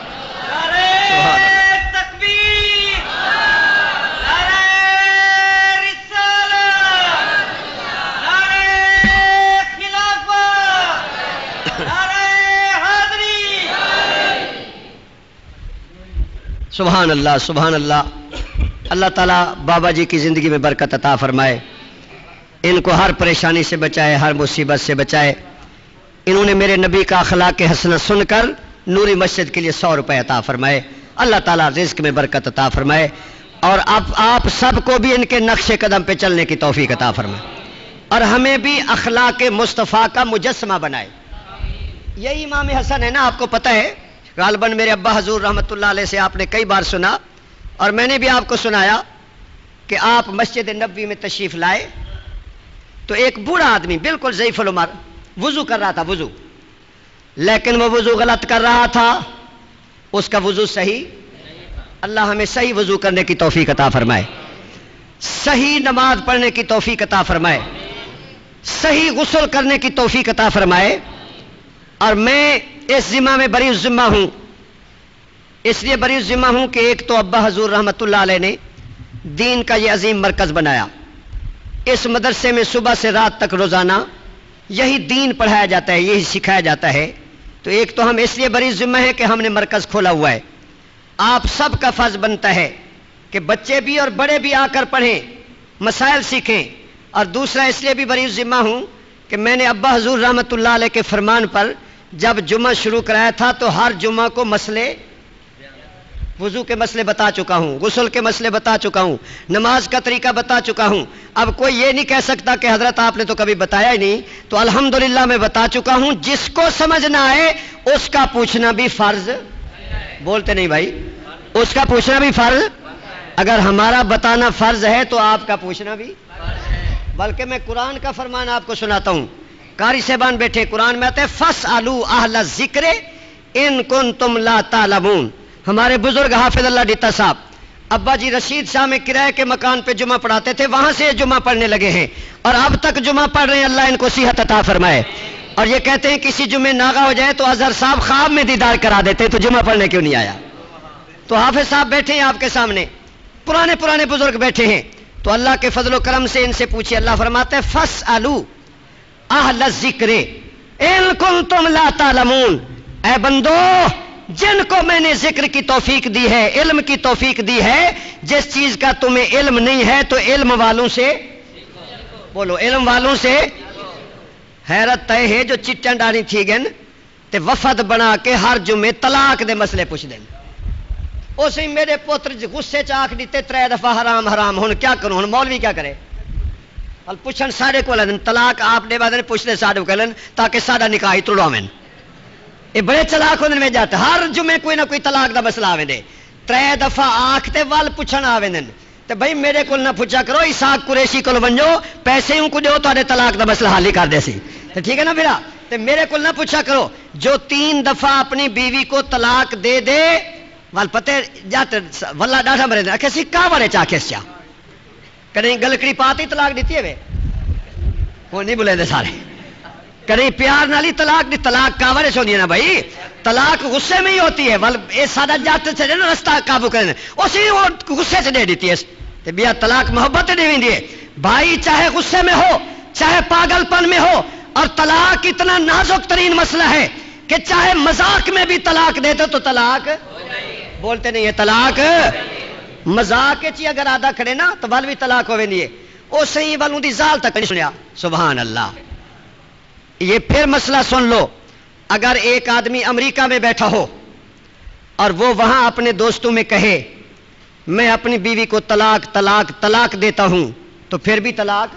سبحان اللہ سبحان اللہ. اللہ تعالیٰ بابا جی کی زندگی میں برکت عطا فرمائے, ان کو ہر پریشانی سے بچائے, ہر مصیبت سے بچائے. انہوں نے میرے نبی کا اخلاق حسنہ سن کر نوری مسجد کے لیے 100 روپے عطا فرمائے. اللہ تعالیٰ رزق میں برکت عطا فرمائے اور اب آپ سب کو بھی ان کے نقش قدم پہ چلنے کی توفیق عطا فرمائے اور ہمیں بھی اخلاق مصطفیٰ کا مجسمہ بنائے. یہی امام حسن ہے نا, آپ کو پتہ ہے غالباً میرے ابا حضور رحمۃ اللہ علیہ سے آپ نے کئی بار سنا اور میں نے بھی آپ کو سنایا کہ آپ مسجد نبوی میں تشریف لائے تو ایک بوڑھا آدمی بالکل ضعیف العمر وضو کر رہا تھا وضو, لیکن وہ وضو غلط کر رہا تھا, اس کا وضو صحیح. اللہ ہمیں صحیح وضو کرنے کی توفیق عطا فرمائے, صحیح نماز پڑھنے کی توفیق عطا فرمائے, صحیح غسل کرنے کی توفیق عطا فرمائے. اور میں اس ذمہ میں بری الذمہ ہوں, اس لیے بری الذمہ ہوں کہ ایک تو ابا حضور رحمۃ اللہ علیہ نے دین کا یہ عظیم مرکز بنایا. اس مدرسے میں صبح سے رات تک روزانہ یہی دین پڑھایا جاتا ہے, یہی سکھایا جاتا ہے. تو ایک تو ہم اس لیے بری ذمہ ہے کہ ہم نے مرکز کھولا ہوا ہے. آپ سب کا فرض بنتا ہے کہ بچے بھی اور بڑے بھی آ کر پڑھیں, مسائل سیکھیں. اور دوسرا اس لیے بھی بری ذمہ ہوں کہ میں نے ابا حضور رحمۃ اللہ علیہ کے فرمان پر جب جمعہ شروع کرایا تھا تو ہر جمعہ کو مسئلے وضو کے مسئلے بتا چکا ہوں, غسل کے مسئلے بتا چکا ہوں, نماز کا طریقہ بتا چکا ہوں. اب کوئی یہ نہیں کہہ سکتا کہ حضرت آپ نے تو کبھی بتایا ہی نہیں. تو الحمدللہ میں بتا چکا ہوں, جس کو سمجھ نہ آئے اس کا پوچھنا بھی فرض. بولتے نہیں بھائی, اس کا پوچھنا بھی فرض. اگر ہمارا بتانا فرض ہے تو آپ کا پوچھنا بھی. بلکہ میں قرآن کا فرمان آپ کو سناتا ہوں. قاری صاحبان بیٹھے, قرآن میں آتے فاسألوا اہل الذکر ان کنتم لا تعلمون. ہمارے بزرگ حافظ اللہ ڈیتا صاحب ابا جی رشید شاہ میں کرائے کے مکان پہ جمعہ پڑھاتے تھے, وہاں سے جمعہ پڑھنے لگے ہیں اور اب تک جمعہ پڑھ رہے ہیں. اللہ ان کو صحت عطا فرمائے. اور یہ کہتے ہیں کسی جمعے ناغا ہو جائے تو اظہر صاحب خواب میں دیدار کرا دیتے, تو جمعہ پڑھنے کیوں نہیں آیا. تو حافظ صاحب بیٹھے ہیں آپ کے سامنے, پرانے بزرگ بیٹھے ہیں. تو اللہ کے فضل و کرم سے ان سے پوچھیے. اللہ فرماتے ہیں فاسألوا اہل الذکر ان کنتم لا تعلمون. اے بندو جن کو میں نے ذکر کی توفیق دی ہے، علم کی توفیق دی ہے، جس چیز کا تمہیں علم نہیں ہے تو علم والوں سے بولو، علم والوں سے۔ حیرت تے ہے جو چٹن ڈانی تھی گن تے وفد بنا کے ہر جمعے طلاق دے مسئلے پوچھ دیں۔ اسی میرے پوتر غصے چ آکھ دیتے 3 دفعہ حرام حرام، ہن کیا کروں، ہن مولوی کیا کرے؟ ال پوچھن ساڈے کول طلاق آپ دے بعد پوچھتے ساڈے کولن تاکہ ساڈا نکاح ہی توڑاویں۔ یہ بڑے چلاک ہوندے میں جاتے، ہر جمعے کوئی نہ کوئی طلاق دا مسئلہ آویں دے، 3 دفعہ آکھ تے ول پوچھن آویں دن تے بھائی میرے کول نہ پوچھا کرو، اسحاق قریشی کول ونجو پیسے ہوں کو دیو تہاڈے طلاق دا مسئلہ حل ہی کر دے سی، تے ٹھیک ہے نا پھر تے میرے کول نہ پوچھا کرو۔ جو 3 دفعہ اپنی بیوی کو طلاق دے دے ول پتے جات واللہ ڈاٹا مرے دے اکھے کا بڑے چاکھس چا کہیں گلکڑی پاتی طلاق دیتی ہے وے وہ نہیں بولے دے سارے، کہیں پیار نالی طلاق دی، طلاق کاورے ہوندی ہے نا بھائی، طلاق غصے میں ہی ہوتی ہے، ول اے سادہ جات سے نا رستہ قابو کرنے اسی وہ غصے سے دے دیتی ہے تے بیا طلاق محبت دے ویندی ہے بھائی، چاہے غصے میں ہو چاہے پاگل پن میں ہو، اور طلاق اتنا نازک ترین مسئلہ ہے کہ چاہے مذاق میں بھی طلاق دیتے تو طلاق بولتے نہیں ہے، طلاق مذاق چی اگر آدھا کھڑے نا تو ول بھی طلاق ہوے نہیں ہے، او صحیح والوں دی زال تک نہیں سنیا، سبحان اللہ۔ یہ پھر مسئلہ سن لو، اگر ایک آدمی امریکہ میں بیٹھا ہو اور وہ وہاں اپنے دوستوں میں کہے میں اپنی بیوی کو طلاق طلاق طلاق دیتا ہوں تو پھر بھی طلاق،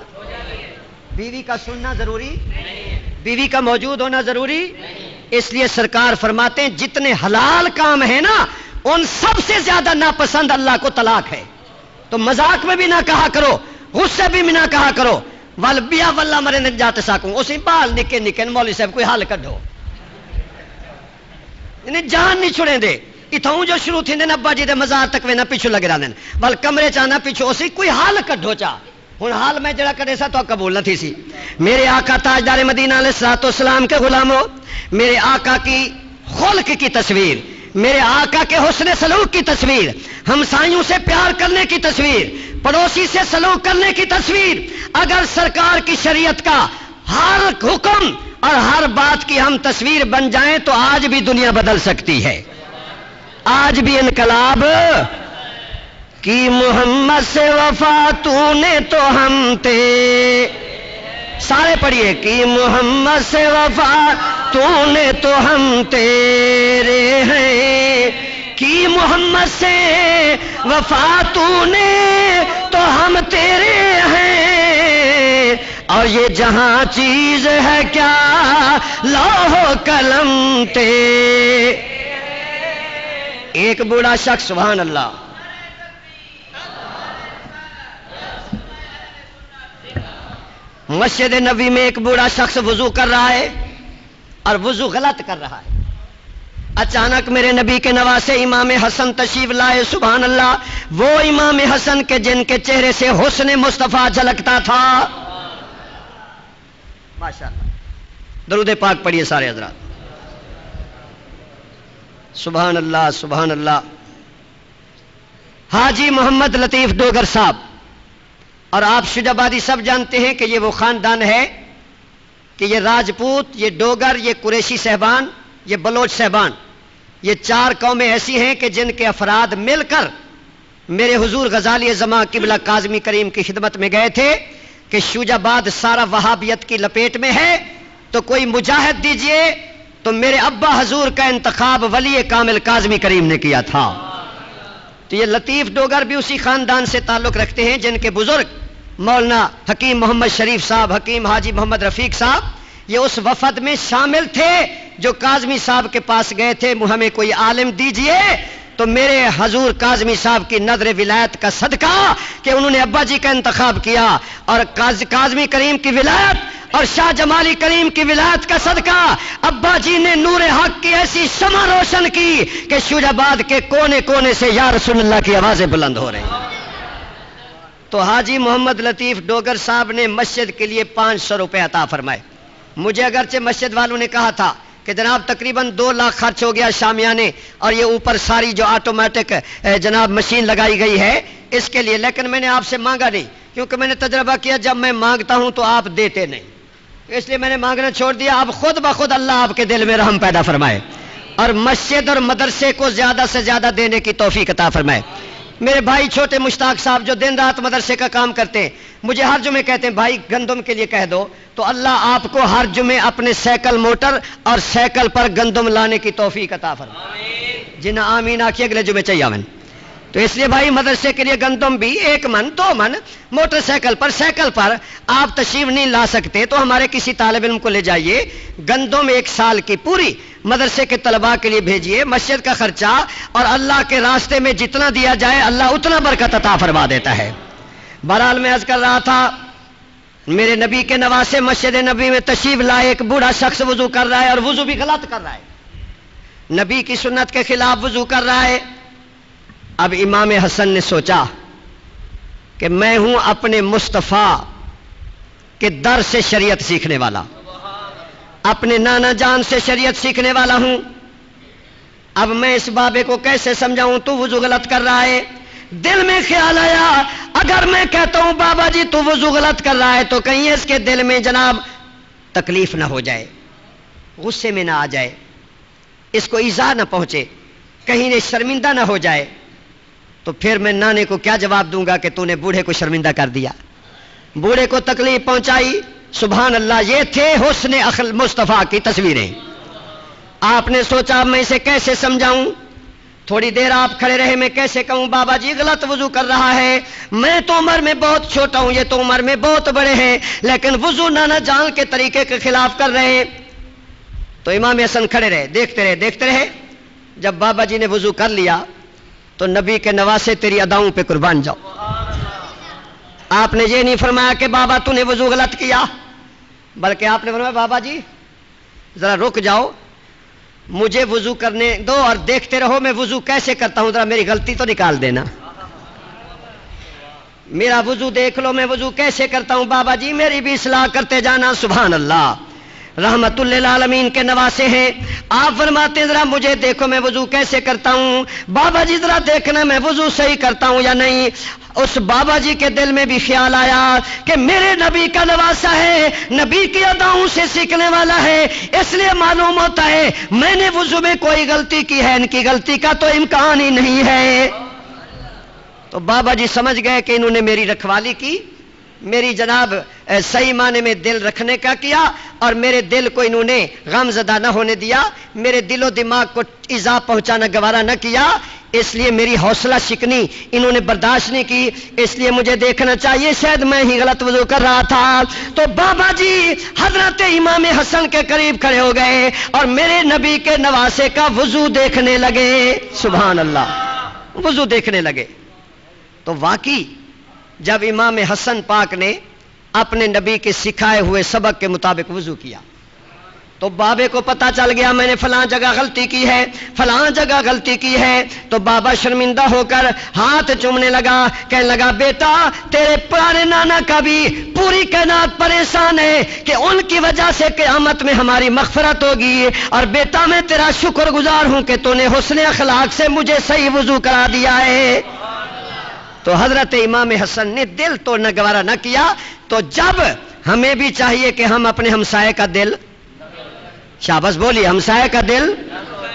بیوی کا سننا ضروری، بیوی کا موجود ہونا ضروری، اس لیے سرکار فرماتے ہیں جتنے حلال کام ہیں نا ان سب سے زیادہ ناپسند اللہ کو طلاق ہے، تو مذاق میں بھی نہ کہا کرو، غصے بھی نہ کہا کرو، ول بیا واللہ مرے نہ جاتے ساکوں اسی بال نکے نکے مولوی صاحب کوئی حل کڈو، انہیں جان نہیں چھڑیں دے، اتھوں جو شروع تھی ابا جی دے مزار تک وے نہ پیچھو لگے رہندے ول کمرے چاہنا پیچھو اسی کوئی حل کڈو چا، ہن حال میں جڑا کڈے سا تو قبول نہ تھی سی۔ میرے آقا تاجدار مدینہ علیہ الصلوۃ والسلام کے غلاموں، میرے آقا کی خلق کی تصویر، میرے آقا کے حسن سلوک کی تصویر، ہمسایوں سے پیار کرنے کی تصویر، پڑوسی سے سلوک کرنے کی تصویر، اگر سرکار کی شریعت کا ہر حکم اور ہر بات کی ہم تصویر بن جائیں تو آج بھی دنیا بدل سکتی ہے، آج بھی انقلاب کی محمد سے وفا تو نے تو ہم تے، سارے پڑھیے کی محمد سے وفا تو نے تو ہم تیرے ہیں، کی محمد سے وفا تو نے تو ہم تیرے ہیں، اور یہ جہاں چیز ہے کیا لوح و قلم تے۔ ایک بوڑھا شخص، سبحان اللہ، مسجد نبوی میں ایک بوڑھا شخص وضو کر رہا ہے اور وضو غلط کر رہا ہے، اچانک میرے نبی کے نواسے امام حسن تشریف لائے، سبحان اللہ، وہ امام حسن کے جن کے چہرے سے حسن مصطفیٰ جھلکتا تھا، ماشاءاللہ، درود پاک پڑھیے سارے حضرات، سبحان اللہ سبحان اللہ۔ حاجی محمد لطیف ڈوگر صاحب، اور آپ شجابادی سب جانتے ہیں کہ یہ وہ خاندان ہے کہ یہ راجپوت، یہ ڈوگر، یہ قریشی صاحبان، یہ بلوچ صاحبان، یہ 4 قومیں ایسی ہیں کہ جن کے افراد مل کر میرے حضور غزالی زماں قبلہ کاظمی کریم کی خدمت میں گئے تھے کہ شجاباد سارا وہابیت کی لپیٹ میں ہے تو کوئی مجاہد دیجئے، تو میرے ابا حضور کا انتخاب ولی کامل کاظمی کریم نے کیا تھا۔ تو یہ لطیف ڈوگر بھی اسی خاندان سے تعلق رکھتے ہیں جن کے بزرگ مولانا حکیم محمد شریف صاحب، حکیم حاجی محمد رفیق صاحب، یہ اس وفد میں شامل تھے جو کاظمی صاحب کے پاس گئے تھے، ہمیں کوئی عالم دیجئے، تو میرے حضور کاظمی صاحب کی نظر ولایت کا صدقہ کہ انہوں نے ابا جی کا انتخاب کیا، اور کاظمی کریم کی ولایت اور شاہ جمالی کریم کی ولایت کا صدقہ ابا جی نے نور حق کی ایسی شمع روشن کی کہ شجاباد کے کونے کونے سے یا رسول اللہ کی آوازیں بلند ہو رہی ہیں۔ تو حاجی محمد لطیف ڈوگر صاحب نے مسجد کے لیے 500 روپے عطا فرمائے۔ مجھے اگرچہ مسجد والوں نے کہا تھا کہ جناب تقریباً 2 لاکھ خرچ ہو گیا شامیانے اور یہ اوپر ساری جو آٹومیٹک جناب مشین لگائی گئی ہے اس کے لیے، لیکن میں نے آپ سے مانگا نہیں، کیونکہ میں نے تجربہ کیا جب میں مانگتا ہوں تو آپ دیتے نہیں، اس لیے میں نے مانگنا چھوڑ دیا۔ اب خود بخود اللہ آپ کے دل میں رحم پیدا فرمائے، اور مسجد اور مدرسے کو زیادہ سے زیادہ دینے کی توفیق عطا فرمائے۔ میرے بھائی چھوٹے مشتاق صاحب جو دن رات مدرسے کا کام کرتے ہیں، مجھے ہر جمعے کہتے ہیں بھائی گندم کے لیے کہہ دو، تو اللہ آپ کو ہر جمعے اپنے سائیکل موٹر اور سائیکل پر گندم لانے کی توفیق عطا فرمائے۔ جنہیں آمین آکھیے اگلے جمعے چاہیے آمین۔ تو اس لیے بھائی مدرسے کے لیے گندم بھی 1 من 2 من موٹر سائیکل پر سائیکل پر آپ تشریف نہیں لا سکتے تو ہمارے کسی طالب علم کو لے جائیے، گندم 1 سال کی پوری مدرسے کے طلباء کے لیے بھیجیے، مسجد کا خرچہ اور اللہ کے راستے میں جتنا دیا جائے اللہ اتنا برکت عطا فرما دیتا ہے۔ بہرحال میں عرض کر رہا تھا، میرے نبی کے نواسے مسجد نبی میں تشریف لائے، ایک بوڑھا شخص وضو کر رہا ہے اور وضو بھی غلط کر رہا ہے، نبی کی سنت کے خلاف وضو کر رہا ہے۔ اب امام حسن نے سوچا کہ میں ہوں اپنے مصطفیٰ کے در سے شریعت سیکھنے والا، اپنے نانا جان سے شریعت سیکھنے والا ہوں، اب میں اس بابے کو کیسے سمجھاؤں؟ تو وضو غلط کر رہا ہے۔ دل میں خیال آیا اگر میں کہتا ہوں بابا جی تو وضو غلط کر رہا ہے تو کہیں اس کے دل میں جناب تکلیف نہ ہو جائے، غصے میں نہ آ جائے، اس کو ایذا نہ پہنچے، کہیں یہ شرمندہ نہ ہو جائے، تو پھر میں نانے کو کیا جواب دوں گا کہ تو نے بوڑھے کو شرمندہ کر دیا، بوڑھے کو تکلیف پہنچائی۔ سبحان اللہ، یہ تھے حسن اخل مصطفیٰ کی تصویریں۔ آپ نے سوچا میں اسے کیسے سمجھاؤں؟ تھوڑی دیر آپ کھڑے رہے، میں کیسے کہوں بابا جی غلط وضو کر رہا ہے، میں تو عمر میں بہت چھوٹا ہوں، یہ تو عمر میں بہت بڑے ہیں، لیکن وضو نانا جان کے طریقے کے خلاف کر رہے ہیں۔ تو امام حسن کھڑے رہے، دیکھتے رہے۔ جب بابا جی نے وضو کر لیا تو نبی کے نواسے تیری اداؤں پہ قربان جاؤ۔ آپ نے یہ نہیں فرمایا کہ بابا تو نے وضو غلط کیا، بلکہ آپ نے فرمایا بابا جی ذرا رک جاؤ، مجھے وضو کرنے دو اور دیکھتے رہو میں وضو کیسے کرتا ہوں، ذرا میری غلطی تو نکال دینا، میرا وضو دیکھ لو میں وضو کیسے کرتا ہوں، بابا جی میری بھی اصلاح کرتے جانا۔ سبحان اللہ، رحمت للعالمین کے نواسے ہیں۔ آپ فرماتے ہیں ذرا مجھے دیکھو میں وضو کیسے کرتا ہوں، بابا جی ذرا دیکھنا میں وضو صحیح کرتا ہوں یا نہیں۔ اس بابا جی کے دل میں بھی خیال آیا کہ میرے نبی کا نواسا ہے، نبی کی اداؤں سے سیکھنے والا ہے، اس لیے معلوم ہوتا ہے میں نے وضو میں کوئی غلطی کی ہے، ان کی غلطی کا تو امکان ہی نہیں ہے۔ تو بابا جی سمجھ گئے کہ انہوں نے میری رکھوالی کی، میری جناب صحیح معنی میں دل رکھنے کا کیا، اور میرے دل کو انہوں نے غم زدہ نہ ہونے دیا، میرے دل و دماغ کو ایذا پہنچانا گوارا نہ کیا، اس لیے میری حوصلہ شکنی انہوں نے برداشت نہیں کی، اس لیے مجھے دیکھنا چاہیے شاید میں ہی غلط وضو کر رہا تھا۔ تو بابا جی حضرت امام حسن کے قریب کھڑے ہو گئے اور میرے نبی کے نواسے کا وضو دیکھنے لگے۔ سبحان اللہ، وضو دیکھنے لگے۔ تو واقعی جب امام حسن پاک نے اپنے نبی کے سکھائے ہوئے سبق کے مطابق وضو کیا تو بابے کو پتا چل گیا میں نے فلاں جگہ غلطی کی ہے، فلاں جگہ غلطی کی ہے۔ تو بابا شرمندہ ہو کر ہاتھ چومنے لگا، کہنے لگا بیٹا تیرے پرانے نانا کا بھی پوری کائنات پریشان ہے کہ ان کی وجہ سے قیامت میں ہماری مغفرت ہوگی، اور بیٹا میں تیرا شکر گزار ہوں کہ تو نے حسن اخلاق سے مجھے صحیح وضو کرا دیا ہے۔ تو حضرت امام حسن نے دل توڑنا گوارا نہ کیا۔ تو جب ہمیں بھی چاہیے کہ ہم اپنے ہمسائے کا دل، شاباش بولیے، ہمسائے کا دل،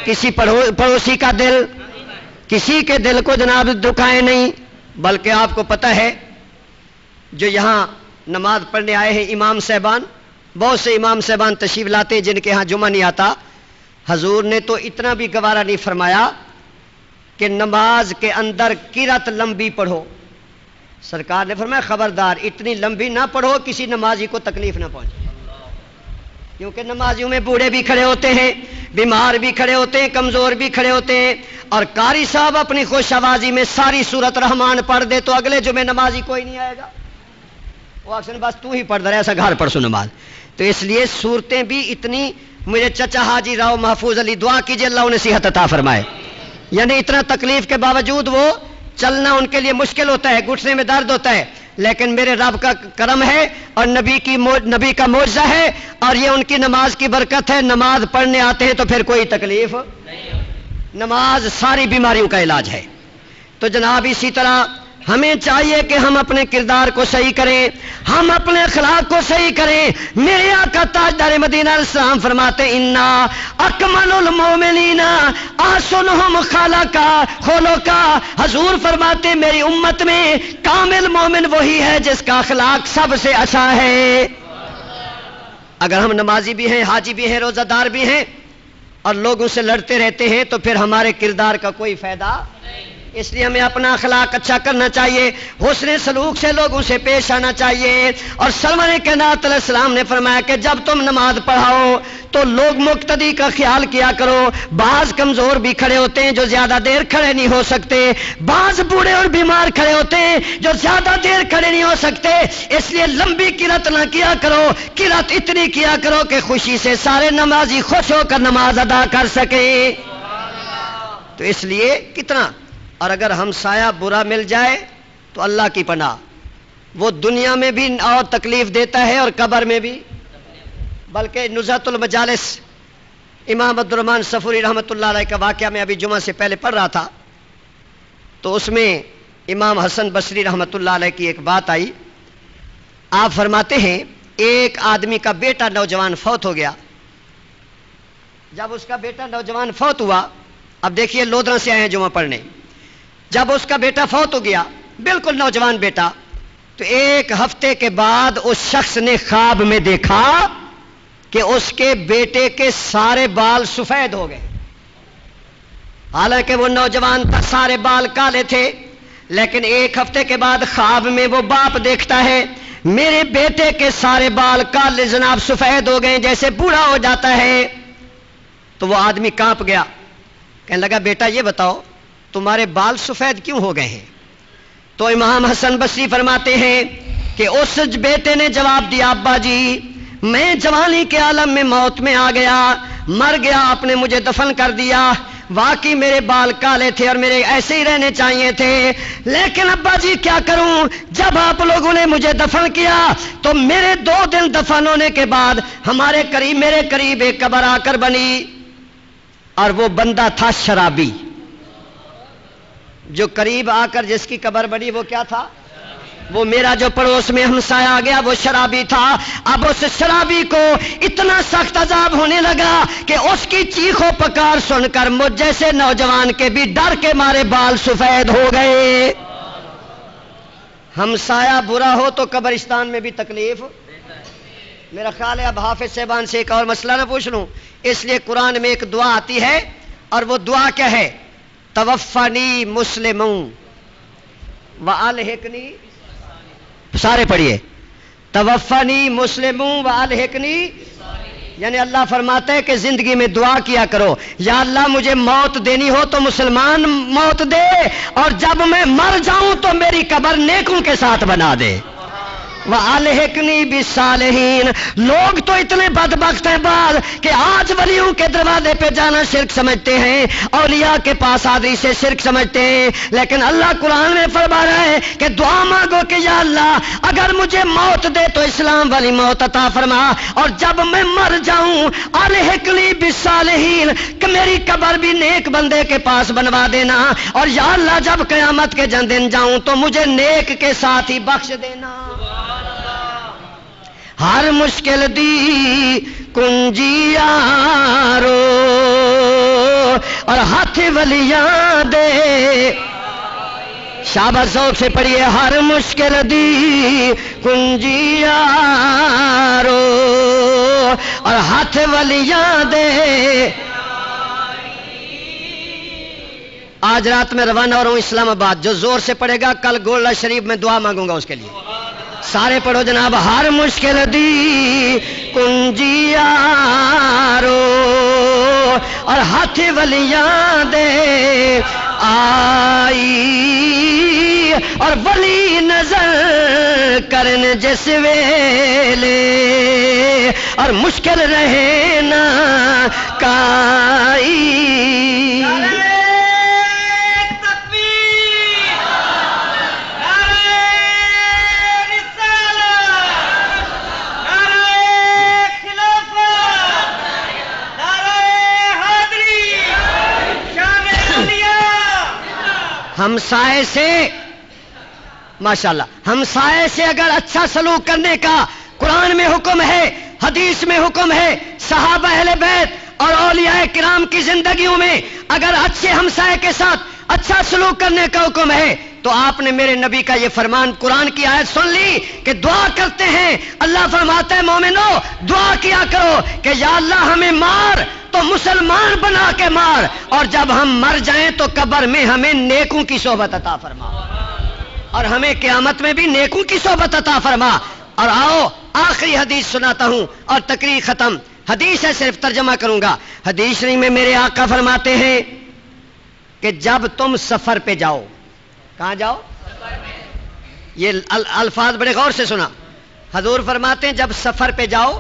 کسی پڑوسی کا دل، کسی کے دل کو جناب دکھائے نہیں، بلکہ آپ کو پتہ ہے جو یہاں نماز پڑھنے آئے ہیں امام صاحبان، بہت سے امام صاحبان تشریف لاتے ہیں جن کے ہاں جمعہ نہیں آتا، حضور نے تو اتنا بھی گوارا نہیں فرمایا کہ نماز کے اندر قرات لمبی پڑھو، سرکار نے فرمایا خبردار اتنی لمبی نہ پڑھو کسی نمازی کو تکلیف نہ پہنچے، کیونکہ نمازیوں میں بوڑھے بھی کھڑے ہوتے ہیں، بیمار بھی کھڑے ہوتے ہیں، کمزور بھی کھڑے ہوتے ہیں، اور قاری صاحب اپنی خوش آوازی میں ساری سورت رحمان پڑھ دے تو اگلے جمعے نمازی کوئی نہیں آئے گا، وہ اکثر بس تو ہی پڑھ دے ایسا گھر پڑھ سو نماز۔ تو اس لیے صورتیں بھی اتنی، میرے چچا حاجی راؤ محفوظ علی دعا کیجئے اللہ انہیں صحت عطا فرمائے، یعنی اتنا تکلیف کے باوجود وہ چلنا ان کے لیے مشکل ہوتا ہے، گھٹنے میں درد ہوتا ہے، لیکن میرے رب کا کرم ہے اور نبی کا معجزہ ہے اور یہ ان کی نماز کی برکت ہے، نماز پڑھنے آتے ہیں تو پھر کوئی تکلیف نہیں، نماز ساری بیماریوں کا علاج ہے۔ تو جناب اسی طرح ہمیں چاہیے کہ ہم اپنے کردار کو صحیح کریں، ہم اپنے اخلاق کو صحیح کریں۔ میرے آقا تاجدار مدینہ علیہ السلام فرماتے انا اکمل المومنین احسنہم خلقا۔ حضور فرماتے میری امت میں کامل مومن وہی ہے جس کا اخلاق سب سے اچھا ہے۔ اگر ہم نمازی بھی ہیں، حاجی بھی ہیں، روزہ دار بھی ہیں اور لوگوں سے لڑتے رہتے ہیں تو پھر ہمارے کردار کا کوئی فائدہ نہیں۔ اس لیے ہمیں اپنا اخلاق اچھا کرنا چاہیے، حسن سلوک سے لوگوں سے پیش آنا چاہیے۔ اور سرور کائنات علیہ السلام نے فرمایا کہ جب تم نماز پڑھاؤ تو لوگ مقتدی کا خیال کیا کرو۔ بعض کمزور بھی کھڑے ہوتے ہیں جو زیادہ دیر کھڑے نہیں ہو سکتے، بعض بوڑھے اور بیمار کھڑے ہوتے ہیں جو زیادہ دیر کھڑے نہیں ہو سکتے، اس لیے لمبی قرات نہ کیا کرو، قرات اتنی کیا کرو کہ خوشی سے سارے نمازی خوش ہو کر نماز ادا کر سکیں۔ تو اس لیے کتنا، اور اگر ہمسایہ برا مل جائے تو اللہ کی پناہ، وہ دنیا میں بھی اور تکلیف دیتا ہے اور قبر میں بھی۔ بلکہ نزہۃ المجالس امام عبد الرحمن صفوری رحمۃ اللہ علیہ کا واقعہ میں ابھی جمعہ سے پہلے پڑھ رہا تھا، تو اس میں امام حسن بصری رحمۃ اللہ علیہ کی ایک بات آئی۔ آپ فرماتے ہیں ایک آدمی کا بیٹا نوجوان فوت ہو گیا۔ جب اس کا بیٹا نوجوان فوت ہوا، اب دیکھیے لودھرا سے آئے ہیں جمعہ پڑھنے، جب اس کا بیٹا فوت ہو گیا، بالکل نوجوان بیٹا، تو ایک ہفتے کے بعد اس شخص نے خواب میں دیکھا کہ اس کے بیٹے کے سارے بال سفید ہو گئے۔ حالانکہ وہ نوجوان تھا، سارے بال کالے تھے، لیکن ایک ہفتے کے بعد خواب میں وہ باپ دیکھتا ہے میرے بیٹے کے سارے بال کالے جناب سفید ہو گئے، جیسے بوڑھا ہو جاتا ہے۔ تو وہ آدمی کانپ گیا، کہنے لگا بیٹا یہ بتاؤ تمہارے بال سفید کیوں ہو گئے ہیں؟ تو امام حسن بصری فرماتے ہیں کہ اس بیٹے نے جواب دیا ابا جی میں جوانی کے عالم میں موت میں آ گیا، مر گیا، آپ نے مجھے دفن کر دیا، واقعی میرے بال کالے تھے اور میرے ایسے ہی رہنے چاہیے تھے، لیکن ابا جی کیا کروں، جب آپ لوگوں نے مجھے دفن کیا تو میرے 2 دن دفن ہونے کے بعد میرے قریب ایک قبر آ کر بنی، اور وہ بندہ تھا شرابی۔ جو قریب آ کر جس کی قبر بنی وہ کیا تھا؟ وہ میرا جو پڑوس میں ہمسایہ آ گیا وہ شرابی تھا۔ اب اس شرابی کو اتنا سخت عذاب ہونے لگا کہ اس کی چیخ و پکار سن کر مجھ جیسے نوجوان کے بھی ڈر کے مارے بال سفید ہو گئے۔ ہمسایہ برا ہو تو قبرستان میں بھی تکلیف۔ میرا خیال ہے اب حافظ صاحبان سے ایک اور مسئلہ نہ پوچھ لوں، اس لیے قرآن میں ایک دعا آتی ہے، اور وہ دعا کیا ہے؟ توفنی مسلمون والحقنی، سارے پڑھیے، توفنی مسلمون والحقنی، یعنی اللہ فرماتا ہے کہ زندگی میں دعا کیا کرو، یا اللہ مجھے موت دینی ہو تو مسلمان موت دے، اور جب میں مر جاؤں تو میری قبر نیکوں کے ساتھ بنا دے۔ وَأَلْحِقْنِي بِالصَّالِحِينَ۔ لوگ تو اتنے بدبخت ہیں بعض کہ آج ولیوں کے دروازے پہ جانا شرک سمجھتے ہیں، اولیاء کے پاس حاضری سے شرک سمجھتے ہیں، لیکن اللہ قرآن میں فرما رہا ہے کہ دعا مانگو کہ یا اللہ اگر مجھے موت دے تو اسلام والی موت عطا فرما، اور جب میں مر جاؤں الحقنی بالصالحین، کہ میری قبر بھی نیک بندے کے پاس بنوا دینا، اور یا اللہ جب قیامت کے دن جاؤں تو مجھے نیک کے ساتھ ہی بخش دینا۔ ہر مشکل دی کنجی یارو اور ہاتھ ولیاں دے، شاباش ذوق سے پڑھیے، ہر مشکل دی کنجی یارو اور ہاتھ ولیاں دے۔ آج رات میں روانہ ہو رہا ہوں اسلام آباد، جو زور سے پڑھے گا کل گولڈا شریف میں دعا مانگوں گا اس کے لیے۔ سارے پڑھو جناب، ہر مشکل دی کنجی یارو اور ہاتھ ولیاں دے آئی، اور ولی نظر کرن جس ویلے اور مشکل رہے نا کائی۔ ہمسائے سے ماشاءاللہ. ہمسائے سے اگر اچھا سلوک کرنے کا قرآن میں حکم ہے، حدیث میں حکم ہے، صحابہ اہل بیت اور اولیاء کرام کی زندگیوں میں اگر اچھے ہمسائے کے ساتھ اچھا سلوک کرنے کا حکم ہے تو آپ نے میرے نبی کا یہ فرمان قرآن کی آیت سن لی کہ دعا کرتے ہیں. اللہ فرماتا ہے مومنو دعا کیا کرو کہ یا اللہ ہمیں مار تو مسلمان بنا کے مار، اور جب ہم مر جائیں تو قبر میں ہمیں نیکوں کی صحبت عطا فرما، اور ہمیں قیامت میں بھی نیکوں کی صحبت عطا فرما. اور آؤ آخری حدیث سناتا ہوں اور تقریر ختم. حدیث ہے، صرف ترجمہ کروں گا. حدیث میں میرے آقا فرماتے ہیں کہ جب تم سفر پہ جاؤ، کہاں جاؤ؟ یہ الفاظ بڑے غور سے سنا. حضور فرماتے ہیں جب سفر پہ جاؤ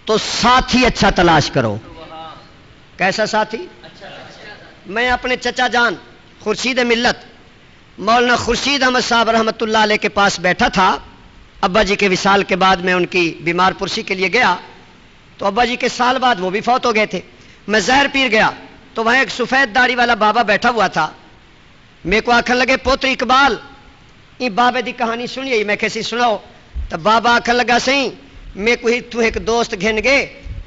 تو ساتھی اچھا تلاش کرو. کیسا ساتھی؟ میں اپنے چچا جان خورشید ملت مولانا خورشید احمد صاحب رحمۃ اللہ علیہ کے پاس بیٹھا تھا. ابا جی کے وصال کے بعد میں ان کی بیمار پرسی کے لیے گیا تو ابا جی کے سال بعد وہ بھی فوت ہو گئے تھے. میں زہر پیر گیا تو وہاں ایک سفید داڑھی والا بابا بیٹھا ہوا تھا. میرے کو آخر لگے پوتر اقبال یہ بابے دی کہانی سنیے، میں کیسی سناؤ. تو بابا آخر لگا سی میں کوئی تو ایک دوست گھن گے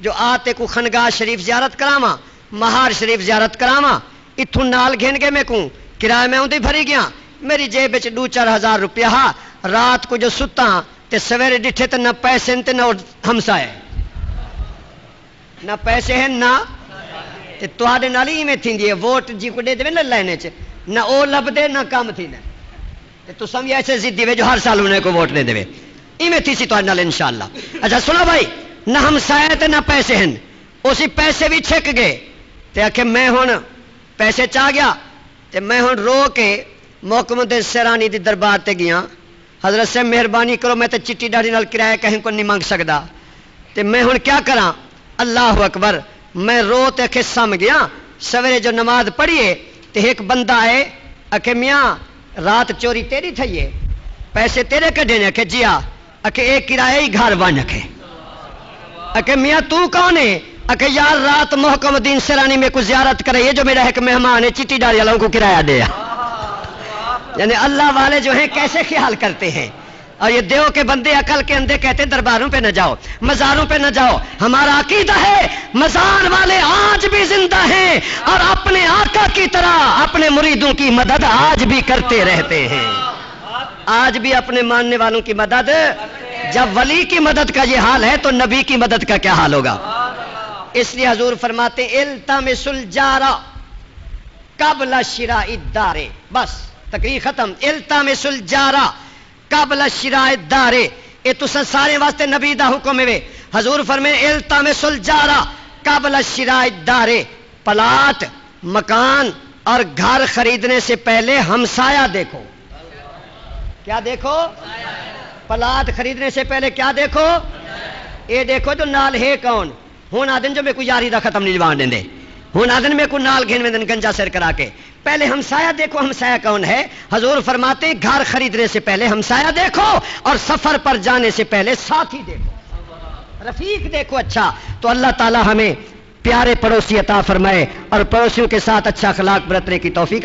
جو آتے کو خنگاہ شریف زیارت کراواں، مہار شریف زیارت کراواں، اتھوں نال گھن گے میں کو کرایہ میں اندھی بھری گیا. میری جیب وچ 2-4 ہزار روپیہ ہا. رات کو جو ستا تے سویرے ڈٹھے تے نہ پیسے تے نہ ہمسائے، نہ پیسے ہیں نہ تے تواڈے نال ہی میں تھیندی ہے. ووٹ جی کو دے دے نہ لینے چ نہ او لبدے نہ کام تھی نہ تے تو سمجھ ایسے ضدی وے جو ہر سال انہیں کو ووٹ دے دے ایویں تھی سی تواڈے نال انشاءاللہ. اچھا سنو بھائی، نہ ہمسائے تے نہ پیسے ہیں. اسی پیسے بھی چھک گئے تے آکھے میں ہن پیسے چاہ گیا تے میں ہن رو کے محکمہ دے سیرانی دی دربار تے گیا. حضرت سے مہربانی کرو میں تے چٹی داڑھی نال کرایہ کہیں کو نہیں مانگ سکدا تے میں ہن کیا کراں. اللہ اکبر. میں رو تے کہ سم گیا. سویرے جو نماز پڑھیے تے ایک بندہ ہے اکھے میاں رات چوری تیری تھئیے پیسے تیرے کڈے نے کہ جیا اکھے ایک کرایہ ہی گھر ون اکھے میاں تو کون ہے اکھے یار رات محکم الدین سیرانی میں کو زیارت کرے یہ جو میرا ایک مہمان ہے چٹی داڑھی والوں کو کرایہ دیا. یعنی اللہ والے جو ہیں کیسے خیال کرتے ہیں. اور یہ دیو کے بندے عقل کے اندھے کہتے ہیں درباروں پہ نہ جاؤ، مزاروں پہ نہ جاؤ. ہمارا عقیدہ ہے مزار والے آج بھی زندہ ہیں اور اپنے آقا کی طرح اپنے مریدوں کی مدد آج بھی کرتے رہتے ہیں. آج بھی اپنے ماننے والوں کی مدد. جب ولی کی مدد کا یہ حال ہے تو نبی کی مدد کا کیا حال ہوگا. اس لیے حضور فرماتے التمس الجار قبل شراء الدار. بس تقریر ختم. التمس الجار قبل شراء الدار. یہ تو سارے واسطے نبی دا حکم ہے. حضور فرمائے التمس الجار قبل شراء الدار. پلاٹ، مکان اور گھر خریدنے سے پہلے ہمسایہ دیکھو. کیا دیکھو؟ پلاٹ خریدنے سے پہلے کیا دیکھو؟ یہ دیکھو جو نال ہے کون. ہوں آدن جو میں کوئی یاری دا ختم نہیں جوان دیں دے. ہوں آدن میں کوئی نال گھن میں دن گنجا سر کرا کے پہلے ہمسایہ دیکھو ہمسایہ کون ہے. حضور فرماتے ہیں گھر خریدنے سے پہلے ہمسایہ دیکھو اور سفر پر جانے سے پہلے ساتھی دیکھو، رفیق دیکھو. اچھا تو اللہ تعالی ہمیں پیارے پڑوسی عطا فرمائے اور پڑوسیوں کے ساتھ اچھا اخلاق برتنے کی توفیق